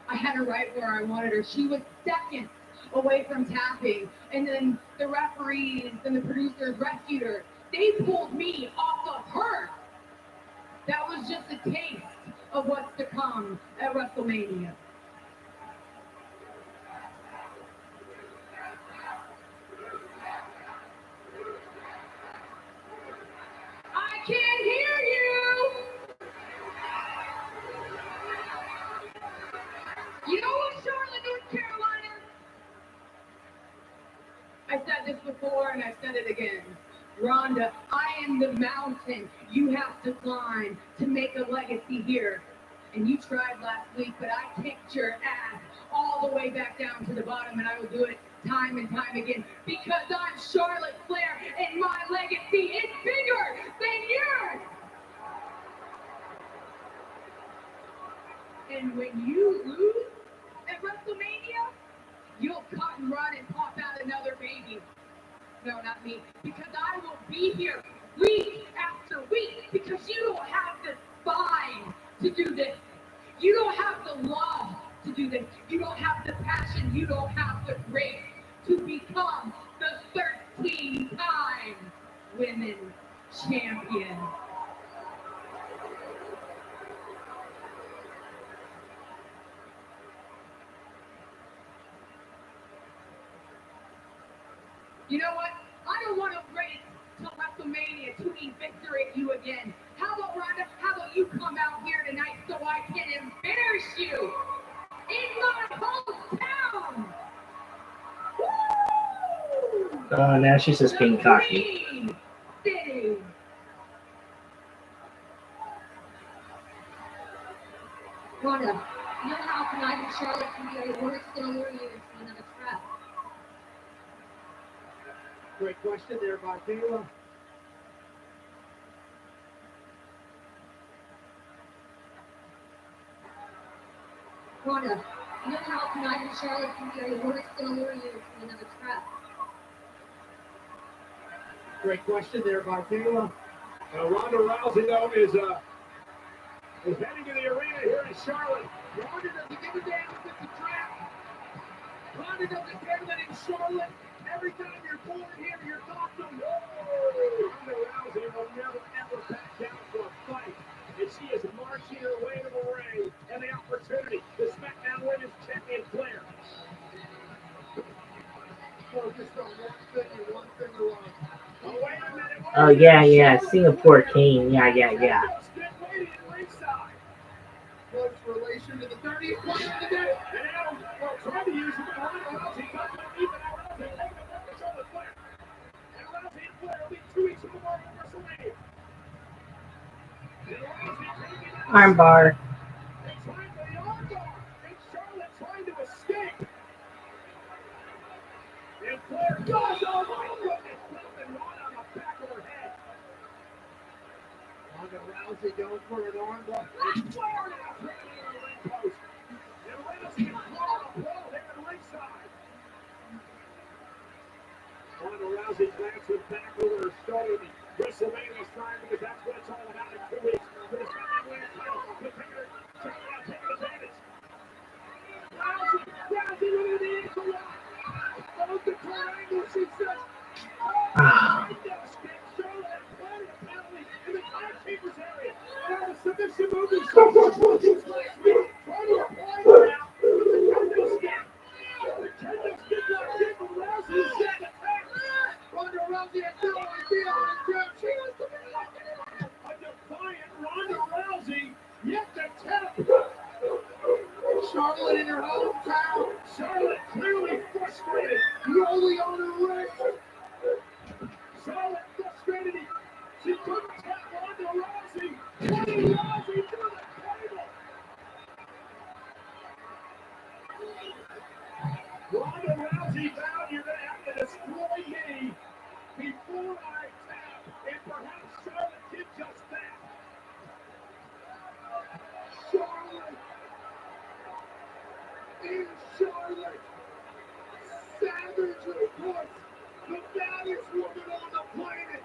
Speaker 3: I had her right where I wanted her. She was seconds away from tapping, and then the referees and the producers rescued her. They pulled me off of her. That was just a taste of what's to come at WrestleMania. I can't hear you. You know what, Charlotte, North Carolina? I said this before and I said it again. Ronda, I am the mountain you have to climb to make a legacy here. And you tried last week, but I kicked your ass all the way back down to the bottom, and I will do it time and time again because I'm Charlotte Flair and my legacy is bigger than yours. And when you lose at WrestleMania, you'll cut and run and pop out another baby. No, not me. Because I will be here week after week because you don't have the spine to do this. You don't have the love to do this. You don't have the passion. You don't have the grace to become the 13-time women's champion. You know what? I don't want to wait till WrestleMania to eviscerate you again. How about, Ronda? How about you come out here tonight so I can embarrass you in my hometown? Woo!
Speaker 1: Oh, now she's just being cocky.
Speaker 3: Green City. Ronda, you know how tonight in Charlotte can be a worse than lure you into another trap.
Speaker 4: Great question there by Kayla.
Speaker 3: Ronda, you know how tonight in Charlotte can be a worse than lure you into another trap.
Speaker 4: Great question there by Kayla.
Speaker 6: Ronda Rousey, though, is heading to the arena here in Charlotte.
Speaker 4: Ronda doesn't give a damn if it's a trap. Ronda doesn't care that in Charlotte, every time you're born here, you're talking.
Speaker 6: Ronda Rousey will never, ever back down for a fight. And she is marching her way to the ring and the opportunity, the SmackDown Women's Champion Flair.
Speaker 4: Focused on one thing and one thing alone.
Speaker 6: Oh, wait a minute.
Speaker 1: Oh, yeah. Singapore King. Yeah.
Speaker 6: Just get waiting at ringside.
Speaker 4: Close relation to the 30th one of the day.
Speaker 6: And now, well, trying to use it, but Rousey got to even out Rousey, taking the focus on the Flair. And Rousey and Flair will be 2 weeks from tomorrow at WrestleMania. And Rousey taking out
Speaker 1: Armbar.
Speaker 6: and trying for the armbar. And Charlotte trying to escape. And Flair does, oh my goodness, nothing right on the back of her head.
Speaker 4: Ronda Rousey going for an armbar.
Speaker 6: And Flair now trying to the ring post. And Rousey and Flair on a brawl here at ringside. Ronda Rousey glances back over her shoulder. WrestleMania's time because that's what it's all about in 2 weeks. For the SmackDown Women's title, the taker, Charlotte taking advantage. Rousey with an ankle lock. Both the triangle, she says. Oh, I just get Charlotte and Flair apparently in the timekeeper's area. And a submission move is trying to apply it now. The kendo stick. The kendo stick locked in from Rousey is set to attack.
Speaker 4: Ronda Rousey has no idea how to grab. She has to be locking it up.
Speaker 6: A defiant Ronda Rousey yet to tap.
Speaker 4: Charlotte in her hometown.
Speaker 6: Charlotte clearly frustrated.
Speaker 4: Rolling on her wrist.
Speaker 6: Charlotte frustrated. She couldn't tap Ronda Rousey. Ronda Rousey to the table. Ronda Rousey vowed you're going to have to destroy me before I tap. And perhaps Charlotte did just that.
Speaker 4: Charlotte. In Charlotte. Savagely puts the baddest woman on the planet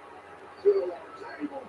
Speaker 4: to the table.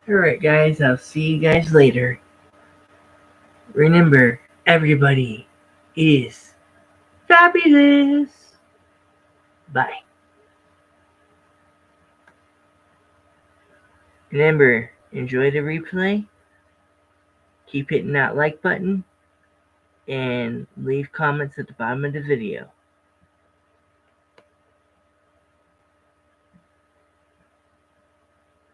Speaker 1: Alright, guys, I'll see you guys later. Remember, everybody is fabulous. Bye. Remember, enjoy the replay. Keep hitting that like button. And leave comments at the bottom of the video.